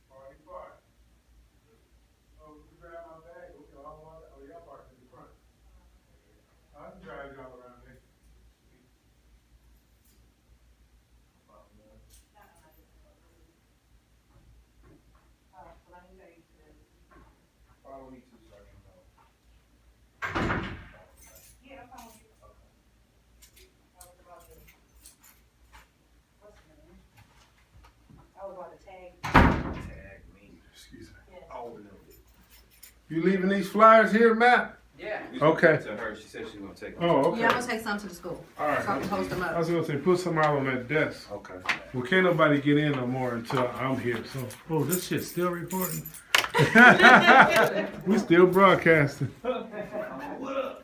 Party part. Oh, you grab my bag, okay, oh, y'all parked in the front. I can drive y'all around there. Follow me too, so I can know. Tag me. Excuse me. Oh, no. You leaving these flyers here, Matt? Yeah. We just Okay. To her, she said she was gonna take. Oh, okay. Yeah, I'm gonna take some to the school. All right. So I can post them I up. was gonna say, put some out on that desk. Okay. Well, can't nobody get in no more until I'm here, so. Oh, this shit's still recording? We still broadcasting. What up?